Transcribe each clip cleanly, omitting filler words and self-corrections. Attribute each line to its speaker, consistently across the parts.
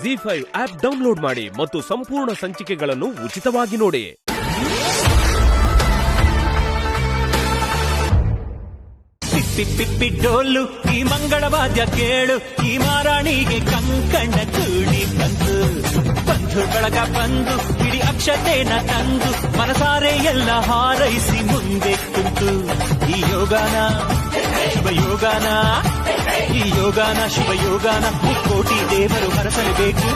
Speaker 1: ZEE5 app download ಮಾಡಿ ಮತ್ತು ಸಂಪೂರ್ಣ ಸಂಚಿಕೆಗಳನ್ನು ಉಚಿತವಾಗಿ ನೋಡಿ.
Speaker 2: ಪಿಪ್ಪಿ ಡೋಲು ಈ ಮಂಗಳವಾದ್ಯ ಕೇಳು, ಈ ಮಾರಾಣಿಗೆ ಕಂಕಣ ಕೂಡಿ ಬಂತು. ಬಂಧು ಬಳಗ ಬಂದು ಇಡೀ ಅಕ್ಷತೆನ ತಂದು ಮನಸಾರೆ ಎಲ್ಲ ಹಾರೈಸಿ ಮುಂದೆ ಕುಂತು. ಈ ಯೋಗಾನ ಶಿವಯೋಗಾನ, ಈ ಯೋಗಾನ ಶಿವಯೋಗಾನ ಕೋಟಿ ದೇವರು ಹರಸಲೇಬೇಕು.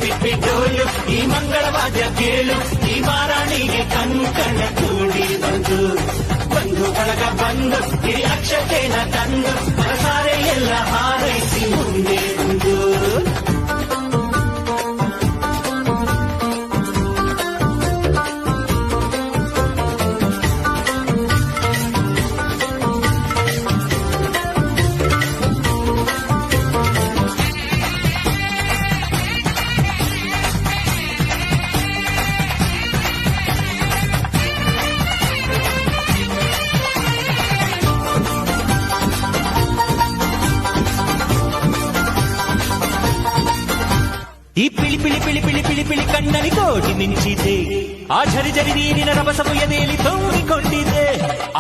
Speaker 2: ಪಿಪ್ಪಿ ಡೋಲು ಈ ಮಂಗಳವಾದ್ಯ ಕೇಳು, ಈ ಮಾರಾಣಿಗೆ ಕಂಕಣ ಕೂಡಿ ಬಂತು. ಬಂಧು ಬಳಗ ಬಂದು ಇಡೀ ಅಕ್ಷತೆನ ತಂದು ಮನಸಾರೆ ಎಲ್ಲ ಹಾರೈಸಿ ಮುಂದೆ ಬಂದು. ಈ ಪಿಳಿ ಪಿಳಿ ಪಿಳಿ ಪಿಳಿ ಪಿಳಿ ಪಿಳಿ ಕಣ್ಣನಿ ಕೋಟಿ ಮಿಂಚಿದೆ, ಆ ಝರಿ ಝರಿ ನೀರಿನ ರಭಸವು ಎದೆಯಲ್ಲಿ ತೋರಿಕೊಂಡಿದ್ದೆ.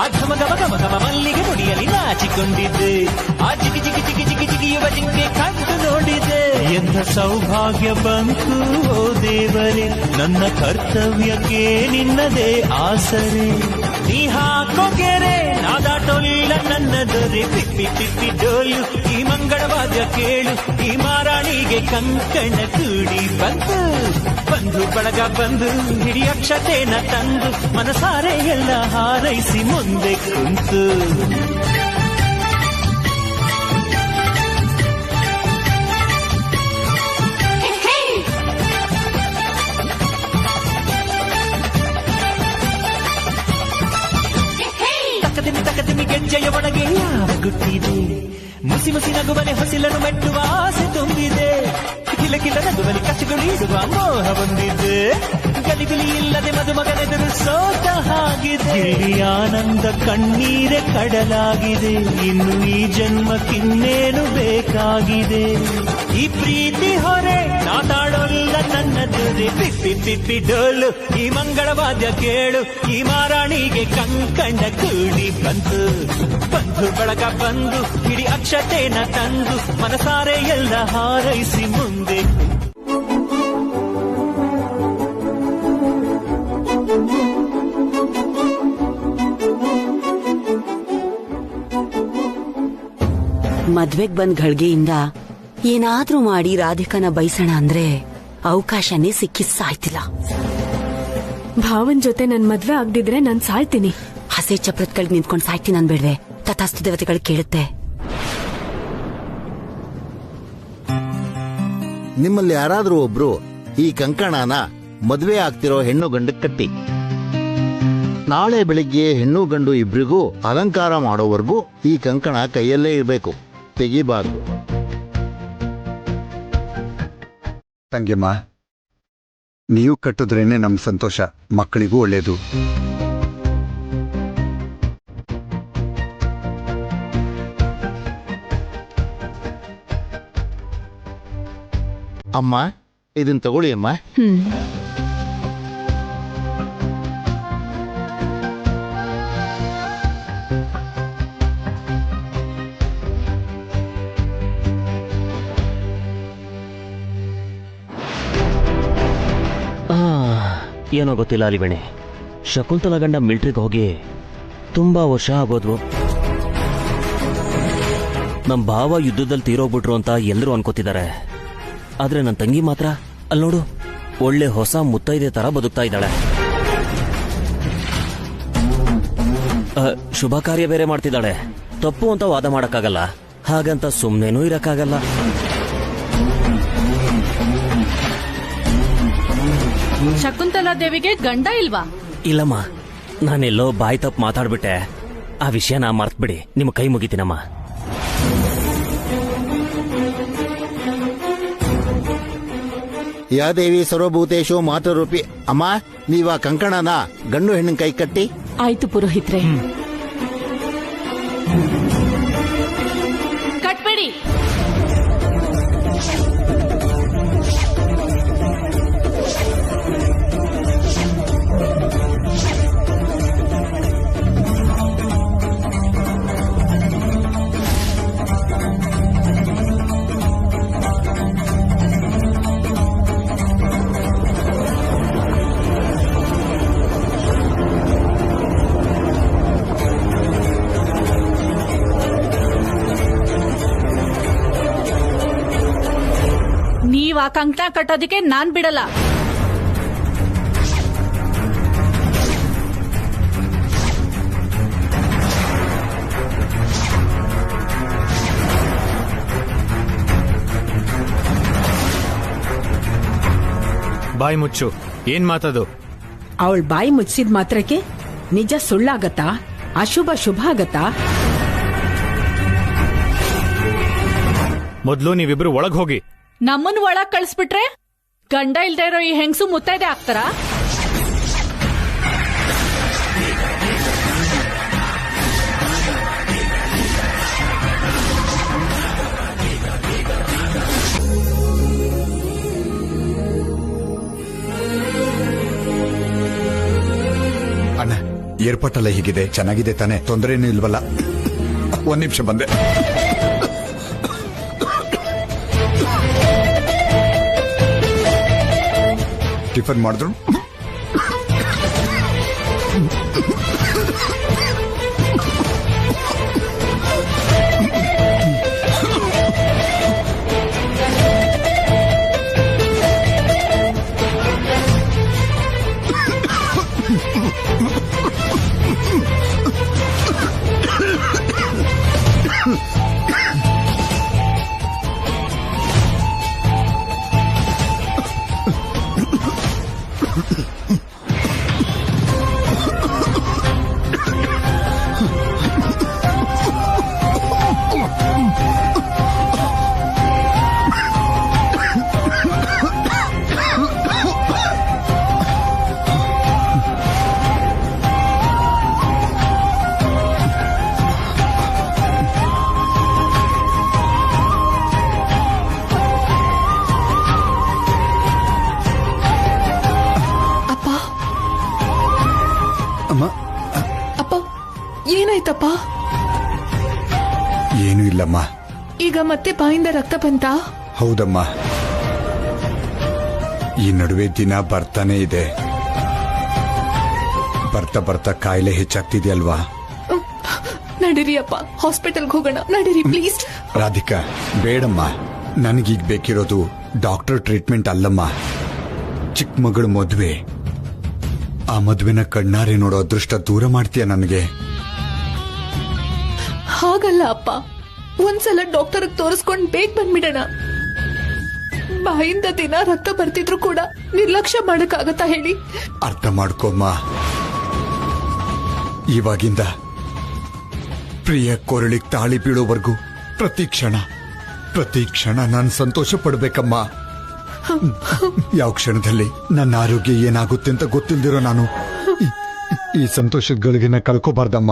Speaker 2: ಆ ಘಮ ಘಮ ಘಮ ಘಮ ಮಲ್ಲಿಗೆ ಮುಡಿಯಲ್ಲಿ ನಾಚಿಕೊಂಡಿದ್ದೆ. ಆ ಜಿಗಿ ಜಿಗಿ ಜಿಗಿ ಜಿಗಿ ಜಿಗಿಯುವ ಜಿಂಕೆ ಕಂಡು ನೋಡಿದೆ. ಎಂಥ ಸೌಭಾಗ್ಯ ಬಂತು ಓ ದೇವರೇ, ನನ್ನ ಕರ್ತವ್ಯಕ್ಕೆ ನಿನ್ನದೇ ಆಸರೆ. ನೀ ಹಾಕೋ ಕೆರೆ ನಾದಾಟೋಲ್ಲ ನನ್ನ ದೊರೆ. ಪಿಪ್ಪಿ ಪಿಪ್ಪಿ ಡೋಲು ಈ ಮಂಗಳವಾದ್ಯ ಕೇಳು, ಈ ಮಾರಾಣಿಗೆ ಕಂಕಣ ಕೂಡಿ ಬಂತು. ಬಂಧು ಬಳಗ ಬಂದು ಹಿಡಿ ಅಕ್ಷತೆನ ತಂದು ಮನಸಾರೆ ಎಲ್ಲ ಹಾರೈಸಿ ಮುಂದೆ ಕುಂತು. ತಕದಿಮಿ ಗೆಜ್ಜೆಯ ಒಳಗೆ ಯಾವ ಗುಟ್ಟಿದೆ, ಮುಸಿ ಮುಸಿ ನಗುವನೆ ಹೊಸಿಲನ್ನು ಮೆಟ್ಟುವ ಆಸೆ ತುಂಬಿದೆ. ಕಿಲ ಕಿಲ ನಗುವನೆ ಕಚಗುಳಿ ಇಡುವ ಮೋಹ ಬಂದಿದೆ. ಗಲಿಬಿಲಿ ಇಲ್ಲದೆ ಮದುಮಗನೆದುರು ಸೋತ ಹಾಗಿದೆ. ಈ ಆನಂದ ಕಣ್ಣೀರೆ ಕಡಲಾಗಿದೆ, ಇನ್ನು ಈ ಜನ್ಮಕ್ಕಿನ್ನೇನು ಬೇಕಾಗಿದೆ. ಈ ಪ್ರೀತಿ ಹೊರೆ ನಾತಾಡೋಲ್ಲ ನನ್ನ ದೊರೆ. ಪಿಪ್ಪಿ ಪಿಪ್ಪಿ ಡೋಲು ಈ ಮಂಗಳವಾದ್ಯ ಕೇಳು, ಈ ಮಾರಾಣಿಗೆ ಕಂಕಣ ಕೂಡಿ ಬಂತು. ಬಂಧು ಬಳಗ ಬಂದು ಇಡೀ ಅಕ್ಷತೆನ ತಂದು ಮನಸಾರೆ ಎಲ್ಲ ಹಾರೈಸಿ ಮುಂದೆ.
Speaker 3: ಮದ್ವೆಗ್ ಬಂದ್ ಘಳ್ಗೆಯಿಂದ ಏನಾದ್ರೂ ಮಾಡಿ ರಾಧಿಕನ ಬಯಸೋಣ ಅಂದ್ರೆ ಅವಕಾಶನೇ ಸಿಕ್ಕಿ ಸಾಯ್ತಿಲ್ಲ.
Speaker 4: ಭಾವನ್ ಜೊತೆ ನನ್ ಮದ್ವೆ ಆಗ್ದಿದ್ರೆ ನಾನ್ ಸಾಯ್ತೀನಿ.
Speaker 3: ಹಸೆ ಚಪ್ರತ್ಗಳಿಗೆ ನಿಂತ್ಕೊಂಡ್ ಸಾಯ್ತೀನಿ ಅನ್ಬೇಡ್ವೆ, ತಥಾಸ್ತು ದೇವತೆಗಳು ಕೇಳುತ್ತೆ.
Speaker 5: ನಿಮ್ಮಲ್ಲಿ ಯಾರಾದ್ರೂ ಒಬ್ರು ಈ ಕಂಕಣನ ಮದ್ವೆ ಆಗ್ತಿರೋ ಹೆಣ್ಣು ಗಂಡು ಕಟ್ಟಿ. ನಾಳೆ ಬೆಳಿಗ್ಗೆ ಹೆಣ್ಣು ಗಂಡು ಇಬ್ರಿಗೂ ಅಲಂಕಾರ ಮಾಡೋವರೆಗೂ ಈ ಕಂಕಣ ಕೈಯಲ್ಲೇ ಇರಬೇಕು, ತೆಗಿಬಾರ್ದು.
Speaker 6: ತಂಗಿಯಮ್ಮ, ನೀವು ಕಟ್ಟಿದ್ರೇನೆ ನಮ್ ಸಂತೋಷ, ಮಕ್ಕಳಿಗೂ ಒಳ್ಳೇದು.
Speaker 5: ಅಮ್ಮ, ಇದನ್ ತಗೊಳ್ಳಿ ಅಮ್ಮ.
Speaker 7: ಏನೋ ಗೊತ್ತಿಲ್ಲ ಅಲಿವೇಣಿ, ಶಕುಂತಲ ಗಂಡ ಮಿಲ್ಟ್ರಿಗೆ ಹೋಗಿ ತುಂಬಾ ವರ್ಷ ಆಗೋದ್ವು. ನಮ್ ಭಾವ ಯುದ್ಧದಲ್ಲಿ ತೀರೋಗ್ಬಿಟ್ರು ಅಂತ ಎಲ್ಲರೂ ಅನ್ಕೋತಿದ್ದಾರೆ. ಆದ್ರೆ ನನ್ನ ತಂಗಿ ಮಾತ್ರ ಅಲ್ಲಿ ನೋಡು, ಒಳ್ಳೆ ಹೊಸ ಮುತ್ತೈದೆ ತರ ಬದುಕ್ತಾ ಇದ್ದಾಳೆ. ಶುಭ ಕಾರ್ಯ ಬೇರೆ ಮಾಡ್ತಿದ್ದಾಳೆ. ತಪ್ಪು ಅಂತ ವಾದ ಮಾಡಕ್ಕಾಗಲ್ಲ, ಹಾಗಂತ ಸುಮ್ನೇನೂ ಇರಕ್ಕಾಗಲ್ಲ.
Speaker 4: ಶಕುಂತಲಾ ದೇವಿಗೆ ಗಂಡ ಇಲ್ವಾ?
Speaker 7: ಇಲ್ಲಮ್ಮ, ನಾನೆಲ್ಲೋ ಬಾಯಿ ತಪ್ಪು ಮಾತಾಡ್ಬಿಟ್ಟೆ. ಆ ವಿಷಯನ ಮರ್ತ್ಬಿಡಿ, ನಿಮ್ಮ ಕೈ ಮುಗಿತೀನಮ್ಮ.
Speaker 5: ಯಾ ದೇವಿ ಸರ್ವಭೂತೇಶು ಮಾತೃರೂಪಿ. ಅಮ್ಮ, ನೀವ ಕಂಕಣನ ಗಂಡು ಹೆಣ್ಣಿನ ಕೈ ಕಟ್ಟಿ.
Speaker 4: ಆಯ್ತು ಪುರೋಹಿತ್ರೆ.
Speaker 8: ಕಟ್ಬೇಡಿ.
Speaker 4: ನೀವ್ ಆ ಕಂಕಣ ಕಟ್ಟೋದಿಕ್ಕೆ ನಾನ್ ಬಿಡಲ್ಲ.
Speaker 8: ಬಾಯ್ ಮುಚ್ಚು. ಏನ್ ಮಾತದು?
Speaker 9: ಅವಳ ಬಾಯಿ ಮುಚ್ಚಿದ ಮಾತ್ರಕ್ಕೆ ನಿಜ ಸುಳ್ಳಾಗತ್ತಾ? ಅಶುಭ ಶುಭ ಆಗತ್ತಾ?
Speaker 8: ಮೊದ್ಲು ನೀವಿಬ್ರು ಒಳಗ್ ಹೋಗಿ.
Speaker 4: ನಮ್ಮನ್ ಒಳಗ್ ಕಳ್ಸ್ಬಿಟ್ರೆ ಗಂಡ ಇಲ್ದೇ ಇರೋ ಈ ಹೆಂಗಸು ಮುತ್ತೈದೆ ಆಗ್ತಾರಾ?
Speaker 6: ಅಣ್ಣ, ಏರ್ಪೋರ್ಟ್ ಎಲ್ಲ ಹೀಗಿದೆ, ಚೆನ್ನಾಗಿದೆ ತಾನೆ? ತೊಂದರೆ ಏನೂ ಇಲ್ವಲ್ಲ? ಒಂದ್ ನಿಮಿಷ ಬಂದೆ. ಟಿಫನ್ ಮಾಡಿದ್ರು?
Speaker 10: ಏನಾಯ್ತಪ್ಪ?
Speaker 6: ಏನೂ ಇಲ್ಲಮ್ಮ.
Speaker 10: ಈಗ ಮತ್ತೆ ಬಾಯಿಂದ ರಕ್ತ ಬಂತ?
Speaker 6: ಹೌದಮ್ಮ, ಈ ನಡುವೆ ದಿನ ಬರ್ತಾನೆ ಇದೆ. ಬರ್ತಾ ಬರ್ತಾ ಕಾಯಿಲೆ ಹೆಚ್ಚಾಗ್ತಿದೆಯಲ್ವಾ?
Speaker 10: ನಡೀರಿ ಅಪ್ಪ, ಹಾಸ್ಪಿಟಲ್ಗೆ ಹೋಗೋಣ. ನಡೀರಿ ಪ್ಲೀಸ್.
Speaker 6: ರಾಧಿಕಾ, ಬೇಡಮ್ಮ. ನನಗೀಗ ಬೇಕಿರೋದು ಡಾಕ್ಟರ್ ಟ್ರೀಟ್ಮೆಂಟ್ ಅಲ್ಲಮ್ಮ, ಚಿಕ್ಕ ಮಗಳ ಮದುವೆ. ಆ ಮದುವೆನ ಕಣ್ಣಾರೆ ನೋಡೋ ಅದೃಷ್ಟ ದೂರ ಮಾಡ್ತೀಯ ನನಗೆ?
Speaker 10: ಹಾಗಲ್ಲ ಅಪ್ಪ, ಒಂದ್ಸಲ ಡಾಕ್ಟರ್ ತೋರಿಸ್ಕೊಂಡ್ ಬೇಗ ಬಂದ್ಬಿಡೋಣ. ಬಾಯಿಂದ ದಿನ ರಕ್ತ ಬರ್ತಿದ್ರು ಕೂಡ ನಿರ್ಲಕ್ಷ್ಯ ಮಾಡಕ್ಕಾಗತ್ತಾ ಹೇಳಿ?
Speaker 6: ಅರ್ಥ ಮಾಡ್ಕೊಮ್ಮ. ಇವಾಗಿಂದ ಪ್ರಿಯ ಕೊರಳಿಗೆ ತಾಳಿ ಬೀಳೋವರೆಗೂ ಪ್ರತಿ ಕ್ಷಣ ನಾನು ಸಂತೋಷ ಪಡ್ಬೇಕಮ್ಮ. ಯಾವ ಕ್ಷಣದಲ್ಲಿ ನನ್ನ ಆರೋಗ್ಯ ಏನಾಗುತ್ತೆ ಅಂತ ಗೊತ್ತಿಲ್ದಿರೋ ನಾನು ಈ ಸಂತೋಷದ ಗಳಿಗೆನ ಕಳ್ಕೋಬಾರ್ದಮ್ಮ.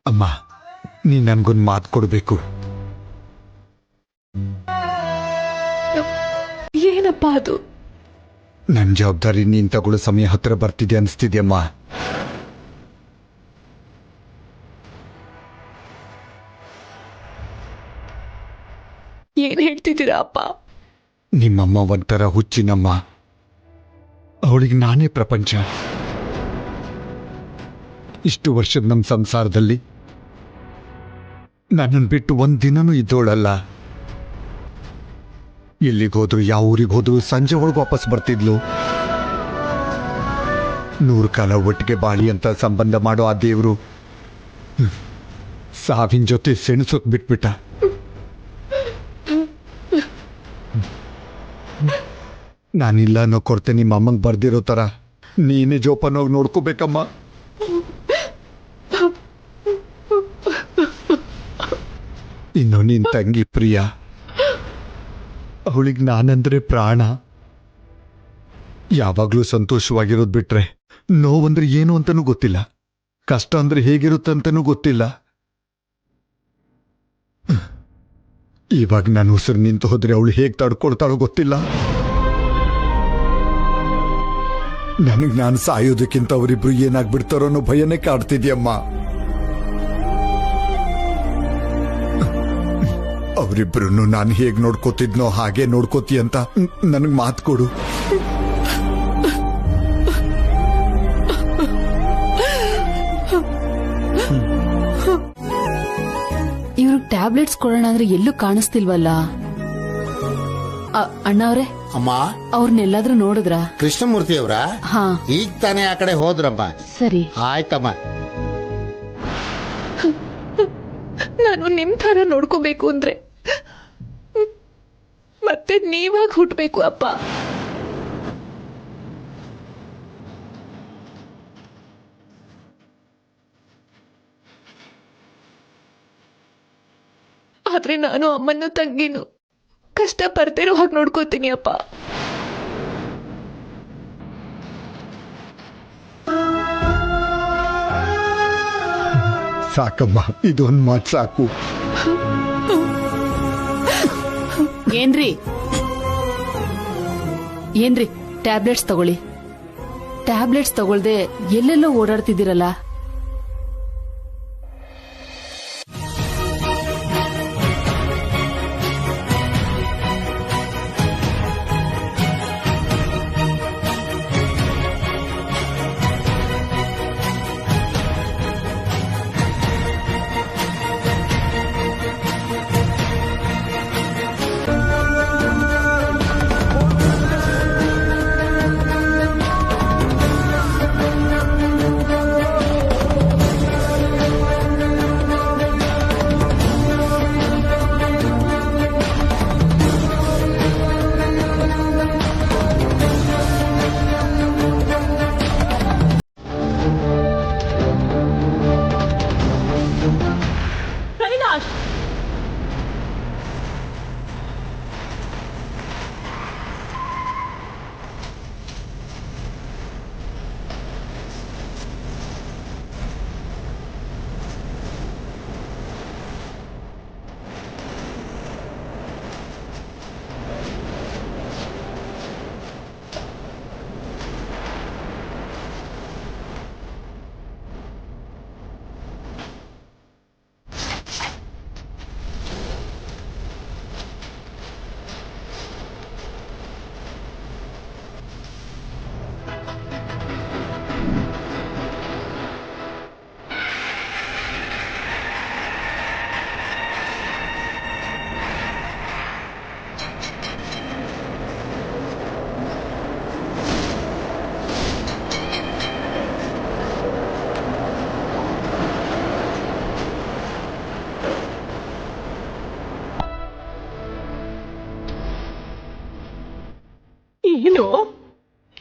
Speaker 6: ಅಮ್ಮ, ನೀ ನನ್ಗೊಂದು ಮಾತು ಕೊಡ್ಬೇಕು.
Speaker 10: ಏನಪ್ಪ ಅದು?
Speaker 6: ನನ್ ಜವಾಬ್ದಾರಿ ನೀನ್ ತಗೊಳ್ಳೋ ಸಮಯ ಹತ್ರ ಬರ್ತಿದೆ ಅನ್ಸ್ತಿದ್ಯಮ್ಮ.
Speaker 10: ಏನ್ ಹೇಳ್ತಿದ್ದೀರಾ ಅಪ್ಪ?
Speaker 6: ನಿಮ್ಮಮ್ಮ ಒಂಥರ ಹುಚ್ಚಿನಮ್ಮ. ಅವಳಿಗೆ ನಾನೇ ಪ್ರಪಂಚ. ಇಷ್ಟು ವರ್ಷದ ನಮ್ಮ ಸಂಸಾರದಲ್ಲಿ ನನ್ನನ್ನು ಬಿಟ್ಟು ಒಂದಿನನೂ ಇದ್ದೋಳಲ್ಲ. ಎಲ್ಲಿಗೋದ್ರು, ಯಾವ ಊರಿಗೆ ಹೋದ್ರು ಸಂಜೆ ಒಳಗೆ ವಾಪಸ್ ಬರ್ತಿದ್ಲು. 100 ಕಾಲ ಒಟ್ಟಿಗೆ ಬಾಳಿ ಅಂತ ಸಂಬಂಧ ಮಾಡೋ ಆ ದೇವರು ಸಾವಿನ ಜೊತೆ ಸೆಣಸೋಕ್ ಬಿಟ್ಬಿಟ್ಟ. ನಾನಿಲ್ಲ ಅನ್ನೋ ಕೊರತೆ ನಿಮ್ಮ ಅಮ್ಮಂಗೆ ಬರ್ದಿರೋ ತರ ನೀನೇ ಜೋಪಾನವಾಗಿ ನೋಡ್ಕೋಬೇಕಮ್ಮ. ಇನ್ನು ನಿನ್ ತಂಗಿ ಪ್ರಿಯ, ಅವಳಿಗೆ ನಾನಂದ್ರೆ ಪ್ರಾಣ. ಯಾವಾಗ್ಲೂ ಸಂತೋಷವಾಗಿರೋದು ಬಿಟ್ರೆ ನೋವಂದ್ರೆ ಏನು ಅಂತಾನೂ ಗೊತ್ತಿಲ್ಲ, ಕಷ್ಟ ಅಂದ್ರೆ ಹೇಗಿರುತ್ತಂತನೂ ಗೊತ್ತಿಲ್ಲ. ಇವಾಗ ನಾನು ಉಸಿರು ನಿಂತು ಹೋದ್ರೆ ಅವಳು ಹೇಗೆ ತಡ್ಕೊಳ್ತಾಳೋ ಗೊತ್ತಿಲ್ಲ. ನನಗೆ ನಾನು ಸಾಯೋದಕ್ಕಿಂತ ಅವರಿಬ್ರು ಏನಾಗ್ಬಿಡ್ತಾರೋ ಅನ್ನೋ ಭಯನೇ ಕಾಡ್ತಿದ್ಯಮ್ಮ. ಅವರಿಬ್ರು ನಾನು ಹೇಗ್ ನೋಡ್ಕೋತಿದ್ನೋ ಹಾಗೆ ನೋಡ್ಕೋತಿ ಅಂತ ನನಗ್ ಮಾತು ಕೊಡು.
Speaker 4: ಇವ್ರಿಗೆ ಟ್ಯಾಬ್ಲೆಟ್ಸ್ ಕೊಡೋಣ ಅಂದ್ರೆ ಎಲ್ಲೂ ಕಾಣಿಸ್ತಿಲ್ವಲ್ಲ. ಅಣ್ಣ ಅವ್ರೆ,
Speaker 5: ಅಮ್ಮ,
Speaker 4: ಅವ್ರನ್ನೆಲ್ಲಾದ್ರೂ ನೋಡಿದ್ರ?
Speaker 5: ಕೃಷ್ಣಮೂರ್ತಿ ಅವರ
Speaker 4: ಹಾ,
Speaker 5: ಈಗ ತಾನೇ ಆ ಕಡೆ ಹೋದ್ರಮ್ಮ.
Speaker 4: ಸರಿ
Speaker 5: ಆಯ್ತಮ್ಮ.
Speaker 10: ನಾನು ನಿಮ್ ತರ ನೋಡ್ಕೋಬೇಕು ಅಂದ್ರೆ ಮತ್ತೆ ನೀವಾಗ ಹುಟ್ಬೇಕು ಅಪ್ಪ. ಆದ್ರೆ ನಾನು ಅಮ್ಮನ ತಂಗಿನು ಕಷ್ಟ ಪಡ್ತಿರೋ ಹಾಗೆ ನೋಡ್ಕೋತೀನಿ ಅಪ್ಪ.
Speaker 6: ಸಾಕಮ್ಮ, ಇದೊಂದು ಮಾತು ಸಾಕು.
Speaker 4: ಏನ್ರಿ ಟ್ಯಾಬ್ಲೆಟ್ಸ್ ತಗೊಳ್ಳಿ. ಟ್ಯಾಬ್ಲೆಟ್ಸ್ ತಗೊಳ್ದೆ ಎಲ್ಲೆಲ್ಲೋ ಓಡಾಡ್ತಿದ್ದೀರಲ್ಲ.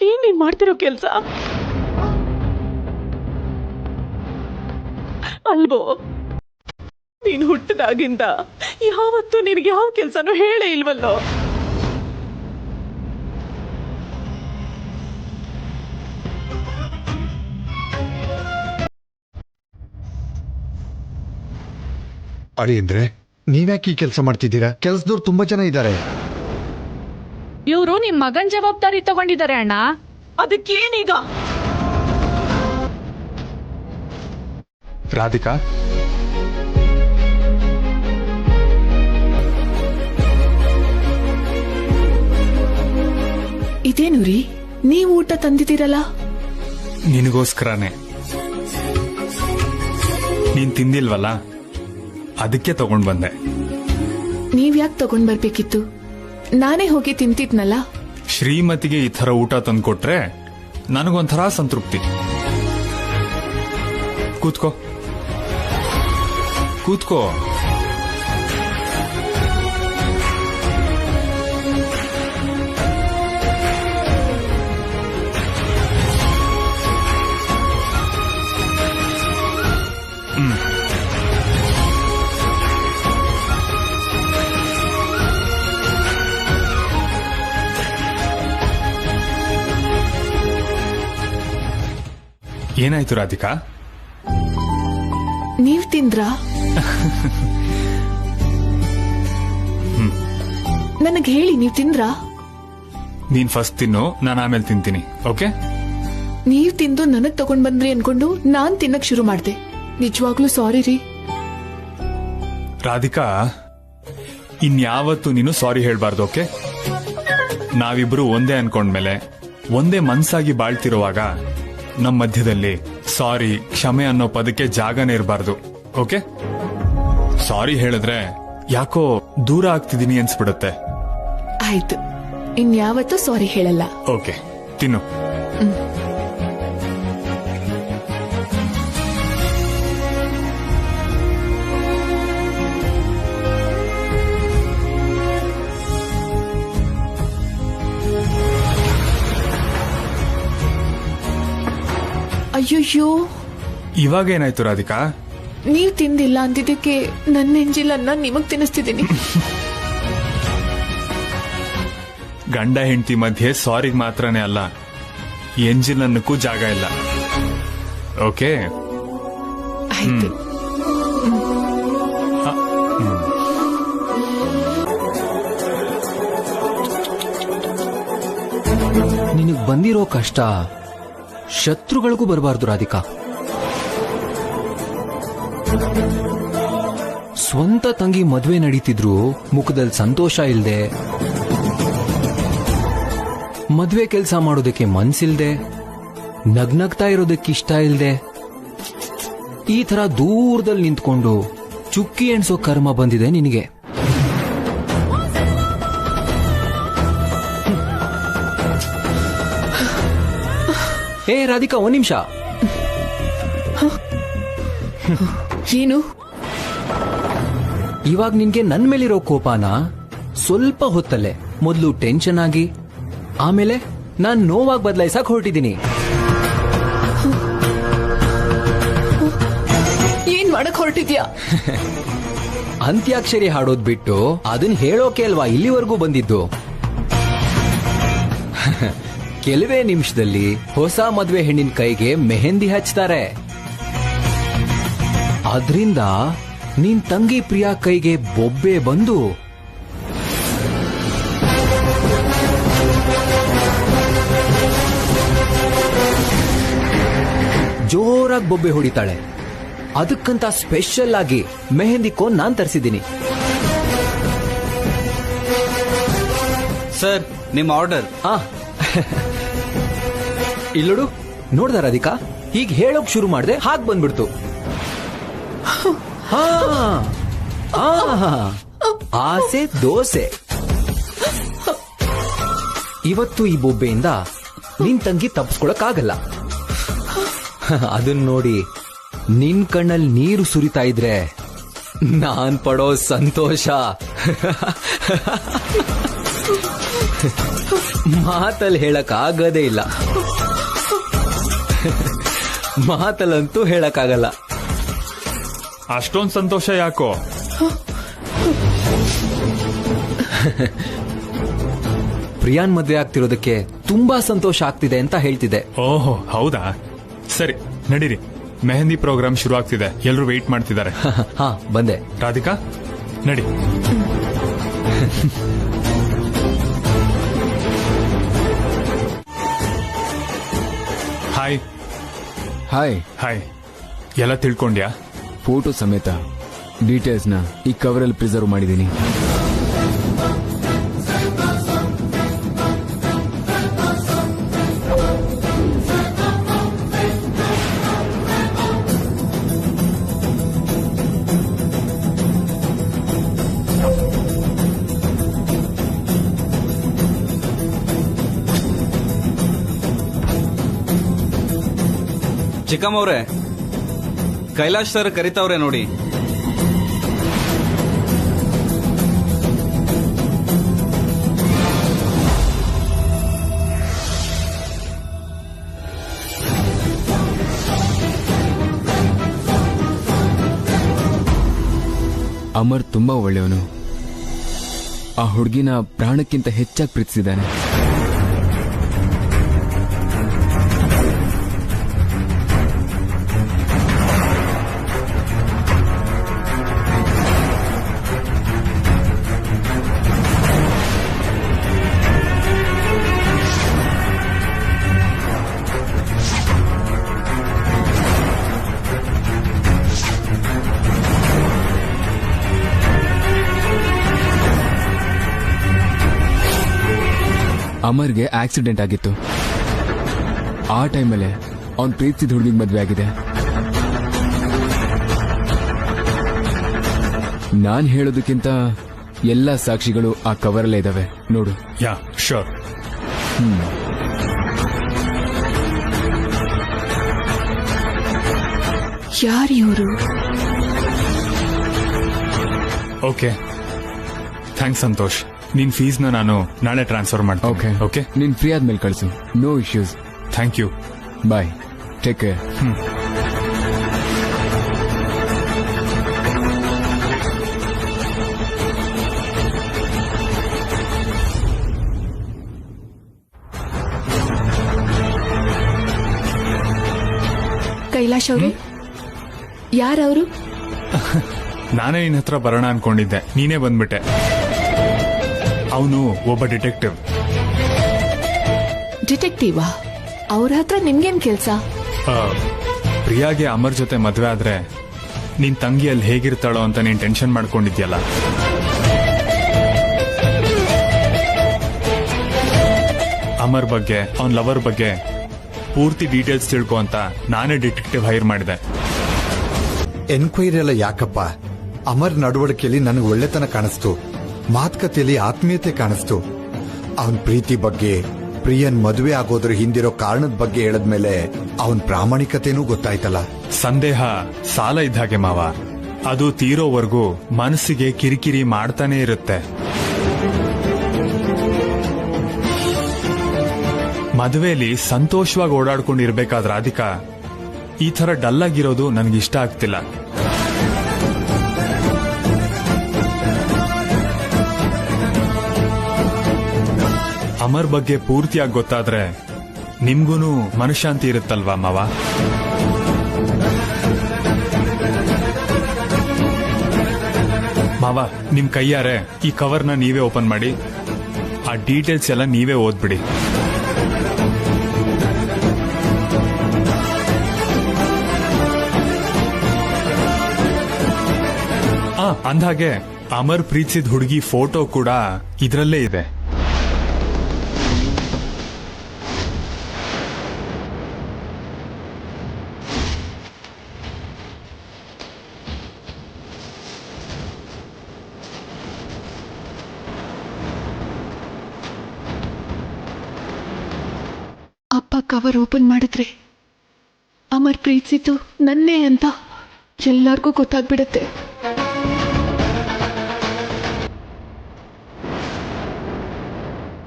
Speaker 10: ಏನ್ ನೀನ್ ಮಾಡ್ತಿರೋ ಕೆಲ್ಸ ಅಲ್ವೋ? ನೀನ್ ಹುಟ್ಟಿದಾಗಿಂದ ಯಾವತ್ತೂ ನಿನಗೆ ಯಾವ ಕೆಲ್ಸನೂ ಹೇಳೇ ಇಲ್ವಲ್ಲೋ.
Speaker 6: ಅಡಿ ಅಂದ್ರೆ ನೀವ್ಯಾಕೆ ಈ ಕೆಲಸ ಮಾಡ್ತಿದ್ದೀರಾ? ಕೆಲಸದವ್ರು ತುಂಬಾ ಜನ ಇದ್ದಾರೆ.
Speaker 4: ಇವ್ರು ನಿಮ್ ಮಗನ್ ಜವಾಬ್ದಾರಿ ತಗೊಂಡಿದ್ದಾರೆ ಅಣ್ಣ.
Speaker 10: ಅದಕ್ಕೇನೀಗ?
Speaker 8: ರಾಧಿಕಾ,
Speaker 10: ಇದೇನು ರೀ, ನೀವು ಊಟ ತಂದಿದ್ದೀರಲ್ಲ?
Speaker 8: ನಿನಗೋಸ್ಕರನೇ. ನೀನ್ ತಿಂದಿಲ್ವಲ್ಲ, ಅದಕ್ಕೆ ತಗೊಂಡ್ ಬಂದೆ.
Speaker 10: ನೀವ್ಯಾಕೆ ತಗೊಂಡ್ ಬರ್ಬೇಕಿತ್ತು? ನಾನೇ ಹೋಗಿ ತಿಂತಿದ್ನಲ್ಲ.
Speaker 8: ಶ್ರೀಮತಿಗೆ ಈ ತರ ಊಟ ತಂದ್ಕೊಟ್ರೆ ನನಗೊಂಥರ ಸಂತೃಪ್ತಿ. ಕೂತ್ಕೋ ಕೂತ್ಕೋ. ಏನಾಯ್ತು ರಾಧಿಕಾ?
Speaker 10: ನೀವ್ ತಿಂದ್ರಾ? ನನಗ್ ಹೇಳಿ, ನೀವ್ ತಿಂದ್ರಾ?
Speaker 8: ನೀನ್ ಫಸ್ಟ್ ತಿನ್ನು, ನಾನು ಆಮೇಲೆ ತಿಂತೀನಿ. ಓಕೆ?
Speaker 10: ನೀವ್ ತಿಂದು ನನಗ್ ತಗೊಂಡ್ ಬಂದ್ರಿ ಅನ್ಕೊಂಡು ನಾನ್ ತಿನ್ನಕ್ ಶುರು ಮಾಡ್ದೆ. ನಿಜವಾಗ್ಲೂ ಸಾರಿ ರೀ.
Speaker 8: ರಾಧಿಕಾ, ಇನ್ಯಾವತ್ತು ನೀನು ಸಾರಿ ಹೇಳ್ಬಾರ್ದು. ಓಕೆ? ನಾವಿಬ್ರು ಒಂದೇ ಅನ್ಕೊಂಡ್ಮೇಲೆ, ಒಂದೇ ಮನ್ಸಾಗಿ ಬಾಳ್ತಿರುವಾಗ ನಮ್ಮ ಮಧ್ಯದಲ್ಲಿ ಸಾರಿ ಕ್ಷಮೆ ಅನ್ನೋ ಪದಕ್ಕೆ ಜಾಗನೇ ಇರಬಾರ್ದು. ಓಕೆ? ಸಾರಿ ಹೇಳಿದ್ರೆ ಯಾಕೋ ದೂರ ಆಗ್ತಿದೀನಿ ಅನ್ಸ್ಬಿಡುತ್ತೆ.
Speaker 10: ಆಯ್ತು, ಇನ್ಯಾವತ್ತೂ ಸಾರಿ ಹೇಳಲ್ಲ.
Speaker 8: ಓಕೆ, ತಿನ್ನು.
Speaker 10: ಅಯ್ಯಯ್ಯೋ,
Speaker 8: ಇವಾಗ ಏನಾಯ್ತು ರಾಧಿಕಾ?
Speaker 10: ನೀವ್ ತಿಂದಿಲ್ಲ ಅಂದಿದ್ದಕ್ಕೆ ನನ್ನ ಎಂಜಿಲನ್ನ ನಿಮಗ್ ತಿನ್ನಿಸ್ತಿದ್ದೀನಿ.
Speaker 8: ಗಂಡ ಹೆಂಡತಿ ಮಧ್ಯೆ ಸಾರಿ ಮಾತ್ರನೇ ಅಲ್ಲ, ಎಂಜಿನ್ ಅನ್ನಕ್ಕೂ ಜಾಗ ಇಲ್ಲ. ಓಕೆ?
Speaker 10: ಆಯ್ತು.
Speaker 11: ನಿನಗ್ ಬಂದಿರೋ ಕಷ್ಟ ಶತ್ರುಗಳಿಗೂ ಬರಬಾರ್ದು ರಾಧಿಕಾ. ಸ್ವಂತ ತಂಗಿ ಮದ್ವೆ ನಡೀತಿದ್ರು ಮುಖದಲ್ಲಿ ಸಂತೋಷ ಇಲ್ದೆ, ಮದ್ವೆ ಕೆಲಸ ಮಾಡೋದಕ್ಕೆ ಮನ್ಸಿಲ್ದೆ, ನಗ್ನಗ್ತಾ ಇರೋದಕ್ಕಿಷ್ಟ ಇಲ್ದೆ, ಈ ತರ ದೂರದಲ್ಲಿ ನಿಂತ್ಕೊಂಡು ಚುಕ್ಕಿ ಎಣ್ಸೋ ಕರ್ಮ ಬಂದಿದೆ ನಿನಗೆ. ಏ ರಾಧಿಕಾ, ಒಂದ್ ನಿಮಿಷ.
Speaker 10: ಏನು?
Speaker 11: ಇವಾಗ ನಿನ್ಗೆ ನನ್ ಮೇಲಿರೋ ಕೋಪಾನ ಸ್ವಲ್ಪ ಹೊತ್ತಲ್ಲೇ ಮೊದಲು ಟೆನ್ಷನ್ ಆಗಿ ಆಮೇಲೆ ನಾನ್ ನೋವಾಗಿ ಬದಲಾಯಿಸಕ್ ಹೊರಟಿದ್ದೀನಿ.
Speaker 10: ಏನ್ ಮಾಡಕ್ ಹೊರಟಿದ್ಯಾ?
Speaker 11: ಅಂತ್ಯಾಕ್ಷರಿ ಹಾಡೋದ್ ಬಿಟ್ಟು ಅದನ್ನ ಹೇಳೋಕೆ ಅಲ್ವಾ ಇಲ್ಲಿವರೆಗೂ ಬಂದಿದ್ದು. ಕೆಲವೇ ನಿಮಿಷದಲ್ಲಿ ಹೊಸ ಮದ್ವೆ ಹೆಣ್ಣಿನ ಕೈಗೆ ಮೆಹಂದಿ ಹಚ್ತಾರೆ. ಅದ್ರಿಂದ ನಿನ್ ತಂಗಿ ಪ್ರಿಯಾ ಕೈಗೆ ಬೊಬ್ಬೆ ಬಂದು ಜೋರಾಗಿ ಬೊಬ್ಬೆ ಹೊಡಿತಾಳೆ. ಅದಕ್ಕಂತ ಸ್ಪೆಷಲ್ ಆಗಿ ಮೆಹಂದಿ ಕೋನ್ ನಾನ್ ತರಿಸಿದ್ದೀನಿ.
Speaker 12: ಸರ್, ನಿಮ್ಮ ಆರ್ಡರ್.
Speaker 11: ಇಲ್ಲೋಡು, ನೋಡ್ದ ರಾಧಿಕಾ, ಹೀಗ್ ಹೇಳೋಕ್ ಶುರು ಮಾಡ್ದೆ ಹಾಗ್ ಬಂದ್ಬಿಡ್ತು. ಆಸೆ ದೋಸೆ. ಇವತ್ತು ಈ ಬೊಬ್ಬೆಯಿಂದ ನಿನ್ ತಂಗಿ ತಪ್ಪಿಸ್ಕೊಳಕ್ಕಾಗಲ್ಲ. ಅದನ್ನ ನೋಡಿ ನಿನ್ ಕಣ್ಣಲ್ಲಿ ನೀರು ಸುರಿತಾ ಇದ್ರೆ ನಾನ್ ಪಡೋ ಸಂತೋಷ ಮಾತಲ್ಲಿ ಹೇಳಕ್ ಆಗದೇ ಇಲ್ಲ. ಮಾತಲ್ಲಂತೂ ಹೇಳಕ್ಕಾಗಲ್ಲ.
Speaker 8: ಅಷ್ಟೊಂದು ಸಂತೋಷ ಯಾಕೋ?
Speaker 11: ಪ್ರಿಯಾನ್ ಮದ್ವೆ ಆಗ್ತಿರೋದಕ್ಕೆ ತುಂಬಾ ಸಂತೋಷ ಆಗ್ತಿದೆ ಅಂತ ಹೇಳ್ತಿದೆ.
Speaker 8: ಓಹೋ, ಹೌದಾ? ಸರಿ, ನಡೀರಿ, ಮೆಹಂದಿ ಪ್ರೋಗ್ರಾಮ್ ಶುರು ಆಗ್ತಿದೆ. ಎಲ್ಲರೂ ವೆಯ್ಟ್ ಮಾಡ್ತಿದ್ದಾರೆ.
Speaker 11: ಹಾ, ಬಂದೆ.
Speaker 8: ರಾಧಿಕಾ, ನಡಿ. ಹಾಯ್.
Speaker 13: ಹಾಯ್.
Speaker 8: ಹಾಯ್. ಎಲ್ಲ ತಿಳ್ಕೊಂಡ್ಯಾ?
Speaker 13: ಫೋಟೋ ಸಮೇತ ಡೀಟೇಲ್ಸ್ನ ಈ ಕವರಲ್ಲಿ ಪ್ರಿಸರ್ವ್ ಮಾಡಿದ್ದೀನಿ.
Speaker 12: ಚಿಕ್ಕಮ್ಮವ್ರೆ, ಕೈಲಾಶ್ ಸರ್ ಕರಿತಾವ್ರೆ ನೋಡಿ.
Speaker 13: ಅಮರ್ ತುಂಬಾ ಒಳ್ಳೆಯವನು. ಆ ಹುಡುಗಿನ ಪ್ರಾಣಕ್ಕಿಂತ ಹೆಚ್ಚಾಗಿ ಪ್ರೀತಿಸಿದ್ದಾನೆ. ಅಮರ್ಗೆ ಆಕ್ಸಿಡೆಂಟ್ ಆಗಿತ್ತು. ಆ ಟೈಮಲ್ಲೇ ಅವ್ನ್ ಪ್ರೀತಿಸಿದ ಹುಡುಗಿಗೆ ಮದ್ವೆ ಆಗಿದೆ. ನಾನ್ ಹೇಳೋದಕ್ಕಿಂತ ಎಲ್ಲಾ ಸಾಕ್ಷಿಗಳು ಆ ಕವರಲ್ಲೇ ಇದಾವೆ ನೋಡು.
Speaker 8: Yeah sure.
Speaker 10: ಯಾರು ಇವರು?
Speaker 8: Okay, thanks Santosh. ನಿನ್ ಫೀಸ್ನ ನಾನು ನಾಳೆ ಟ್ರಾನ್ಸ್ಫರ್ ಮಾಡ್ತೀನಿ.
Speaker 13: ಓಕೆ
Speaker 8: ಓಕೆ,
Speaker 13: ನೀನ್ ಫ್ರೀ ಆದ್ಮೇಲೆ ಕಳಿಸು. No issues.
Speaker 8: Thank you.
Speaker 13: Bye, take care.
Speaker 10: Kailash ಅವ್ರೆ, ಯಾರವರು?
Speaker 8: ನಾನೇ ನಿನ್ನ ಹತ್ರ ಬರೋಣ ಅನ್ಕೊಂಡಿದ್ದೆ, ನೀನೇ ಬಂದ್ಬಿಟ್ಟೆ. ಅವನು ಒಬ್ಬ ಡಿಟೆಕ್ಟಿವ್.
Speaker 10: ಡಿಟೆಕ್ಟಿವಾ? ಅವ್ರ ಹತ್ರ ನಿಮ್ಗೇನ್ ಕೆಲ್ಸ?
Speaker 8: ಪ್ರಿಯಾಗೆ ಅಮರ್ ಜೊತೆ ಮದ್ವೆ ಆದ್ರೆ ನಿನ್ ತಂಗಿ ಅಲ್ಲಿ ಹೇಗಿರ್ತಾಳೋ ಅಂತ ನೀನ್ ಟೆನ್ಷನ್ ಮಾಡ್ಕೊಂಡಿದ್ಯಲ್ಲ. ಅಮರ್ ಬಗ್ಗೆ, ಅವನ್ ಲವರ್ ಬಗ್ಗೆ ಪೂರ್ತಿ ಡೀಟೇಲ್ಸ್ ತಿಳ್ಕೊ ಅಂತ ನಾನೇ ಡಿಟೆಕ್ಟಿವ್ ಹೈರ್ ಮಾಡಿದೆ.
Speaker 6: ಎನ್ಕ್ವೈರಿ ಎಲ್ಲ ಯಾಕಪ್ಪ? ಅಮರ್ ನಡವಳಿಕೆಯಲ್ಲಿ ನನಗೆ ಒಳ್ಳೆತನ ಕಾಣಿಸ್ತು, ಮಾತುಕತೆಯಲ್ಲಿ ಆತ್ಮೀಯತೆ ಕಾಣಿಸ್ತು. ಅವನ್ ಪ್ರೀತಿ ಬಗ್ಗೆ, ಪ್ರಿಯನ್ ಮದುವೆ ಆಗೋದ್ರ ಹಿಂದಿರೋ ಕಾರಣದ ಬಗ್ಗೆ ಹೇಳದ್ಮೇಲೆ ಅವನ್ ಪ್ರಾಮಾಣಿಕತೆನೂ ಗೊತ್ತಾಯ್ತಲ್ಲ.
Speaker 8: ಸಂದೇಹ ಸಾಲ ಇದ್ದಾಗೆ ಮಾವ, ಅದು ತೀರೋವರೆಗೂ ಮನಸ್ಸಿಗೆ ಕಿರಿಕಿರಿ ಮಾಡ್ತಾನೆ ಇರುತ್ತೆ. ಮದುವೆಯಲ್ಲಿ ಸಂತೋಷವಾಗಿ ಓಡಾಡ್ಕೊಂಡಿರ್ಬೇಕಾದ ರಾಧಿಕಾ ಈ ತರ ಡಲ್ ಆಗಿರೋದು ನನಗಿಷ್ಟ ಆಗ್ತಿಲ್ಲ. ಅಮರ್ ಬಗ್ಗೆ ಪೂರ್ತಿಯಾಗಿ ಗೊತ್ತಾದ್ರೆ ನಿಮ್ಗೂನು ಮನಃಶಾಂತಿ ಇರುತ್ತಲ್ವಾ ಮಾವ? ಮಾವ, ನಿಮ್ ಕೈಯಾರೆ ಈ ಕವರ್ನ ನೀವೇ ಓಪನ್ ಮಾಡಿ, ಆ ಡೀಟೇಲ್ಸ್ ಎಲ್ಲ ನೀವೇ ಓದ್ಬಿಡಿ. ಅಂದ್ಹಾಗೆ ಅಮರ್ ಪ್ರೀತಿಸಿದ ಹುಡುಗಿ ಫೋಟೋ ಕೂಡ ಇದರಲ್ಲೇ ಇದೆ.
Speaker 10: ಅಪ್ಪ ಕವರ್ ಓಪನ್ ಮಾಡಿದ್ರೆ ಅಮರ್ ಪ್ರೀತಿಸಿದ್ದು ನನ್ನೇ ಅಂತ ಎಲ್ಲರಿಗೂ ಗೊತ್ತಾಗ್ಬಿಡತ್ತೆ.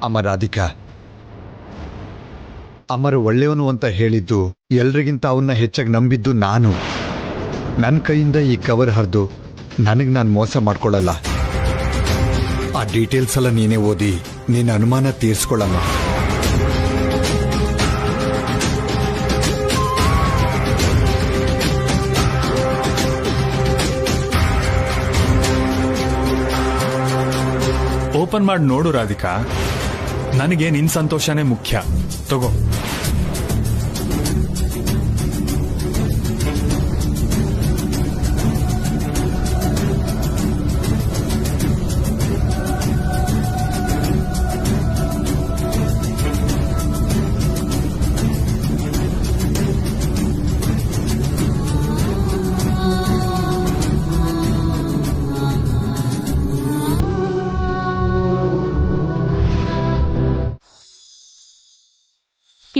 Speaker 6: ಅಮರ್, ರಾಧಿಕಾ, ಅಮರ್ ಒಳ್ಳೆಯವನು ಅಂತ ಹೇಳಿದ್ದು ಎಲ್ರಿಗಿಂತ ಅವನ್ನ ಹೆಚ್ಚಾಗಿ ನಂಬಿದ್ದು ನಾನು. ನನ್ನ ಕೈಯಿಂದ ಈ ಕವರ್ ಹರಿದು ನನಗೆ ನಾನು ಮೋಸ ಮಾಡ್ಕೊಳ್ಳಲ್ಲ. ಆ ಡೀಟೇಲ್ಸ್ ಎಲ್ಲ ನೀನೇ ಓದಿ ನಿನ್ನ ಅನುಮಾನ ತೀರ್ಸ್ಕೊಳ್ಳಮ್ಮ.
Speaker 8: ಓಪನ್ ಮಾಡಿ ನೋಡು ರಾಧಿಕಾ, ನನಗೆ ನಿನ್ ಸಂತೋಷನೇ ಮುಖ್ಯ. ತಗೋ.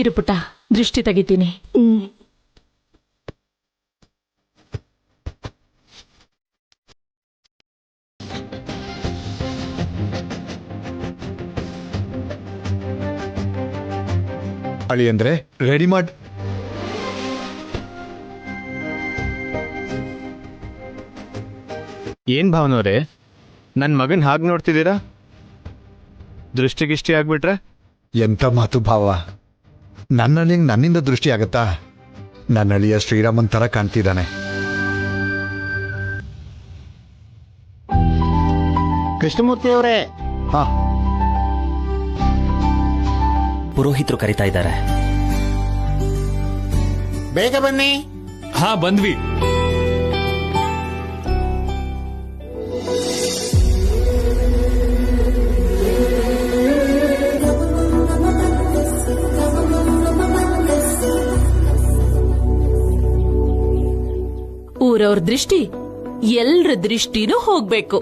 Speaker 4: ಇರು ಪುಟ್ಟ, ದೃಷ್ಟಿ ತೆಗಿತೀನಿ.
Speaker 6: ಅಳಿ ಅಂದ್ರೆ ರೆಡಿ ಮಾಡಿ.
Speaker 14: ಏನ್ ಭಾವನವ್ರೆ, ನನ್ನ ಮಗನ್ ಹಾಗೆ ನೋಡ್ತಿದ್ದೀರಾ? ದೃಷ್ಟಿಗಿಷ್ಟಿ ಆಗ್ಬಿಟ್ರೆ?
Speaker 6: ಎಂತ ಮಾತು ಭಾವ, ನನ್ನಲ್ಲಿ ನನ್ನಿಂದ ದೃಷ್ಟಿ ಆಗತ್ತಾ? ನನ್ನ ಅಳಿಯ ಶ್ರೀರಾಮನ್ ತರ ಕಾಣ್ತಿದ್ದಾನೆ.
Speaker 5: ಕೃಷ್ಣಮೂರ್ತಿ ಅವರೇ,
Speaker 6: ಹಾ,
Speaker 7: ಪುರೋಹಿತರು ಕರೀತಾ ಇದ್ದಾರೆ.
Speaker 5: ಬೇಗ ಬನ್ನಿ.
Speaker 8: ಹಾ, ಬಂದ್ವಿ.
Speaker 4: ಇರೋರ್ ದೃಷ್ಟಿ ಎಲ್ರ ದೃಷ್ಟಿನೂ ಹೋಗ್ಬೇಕು.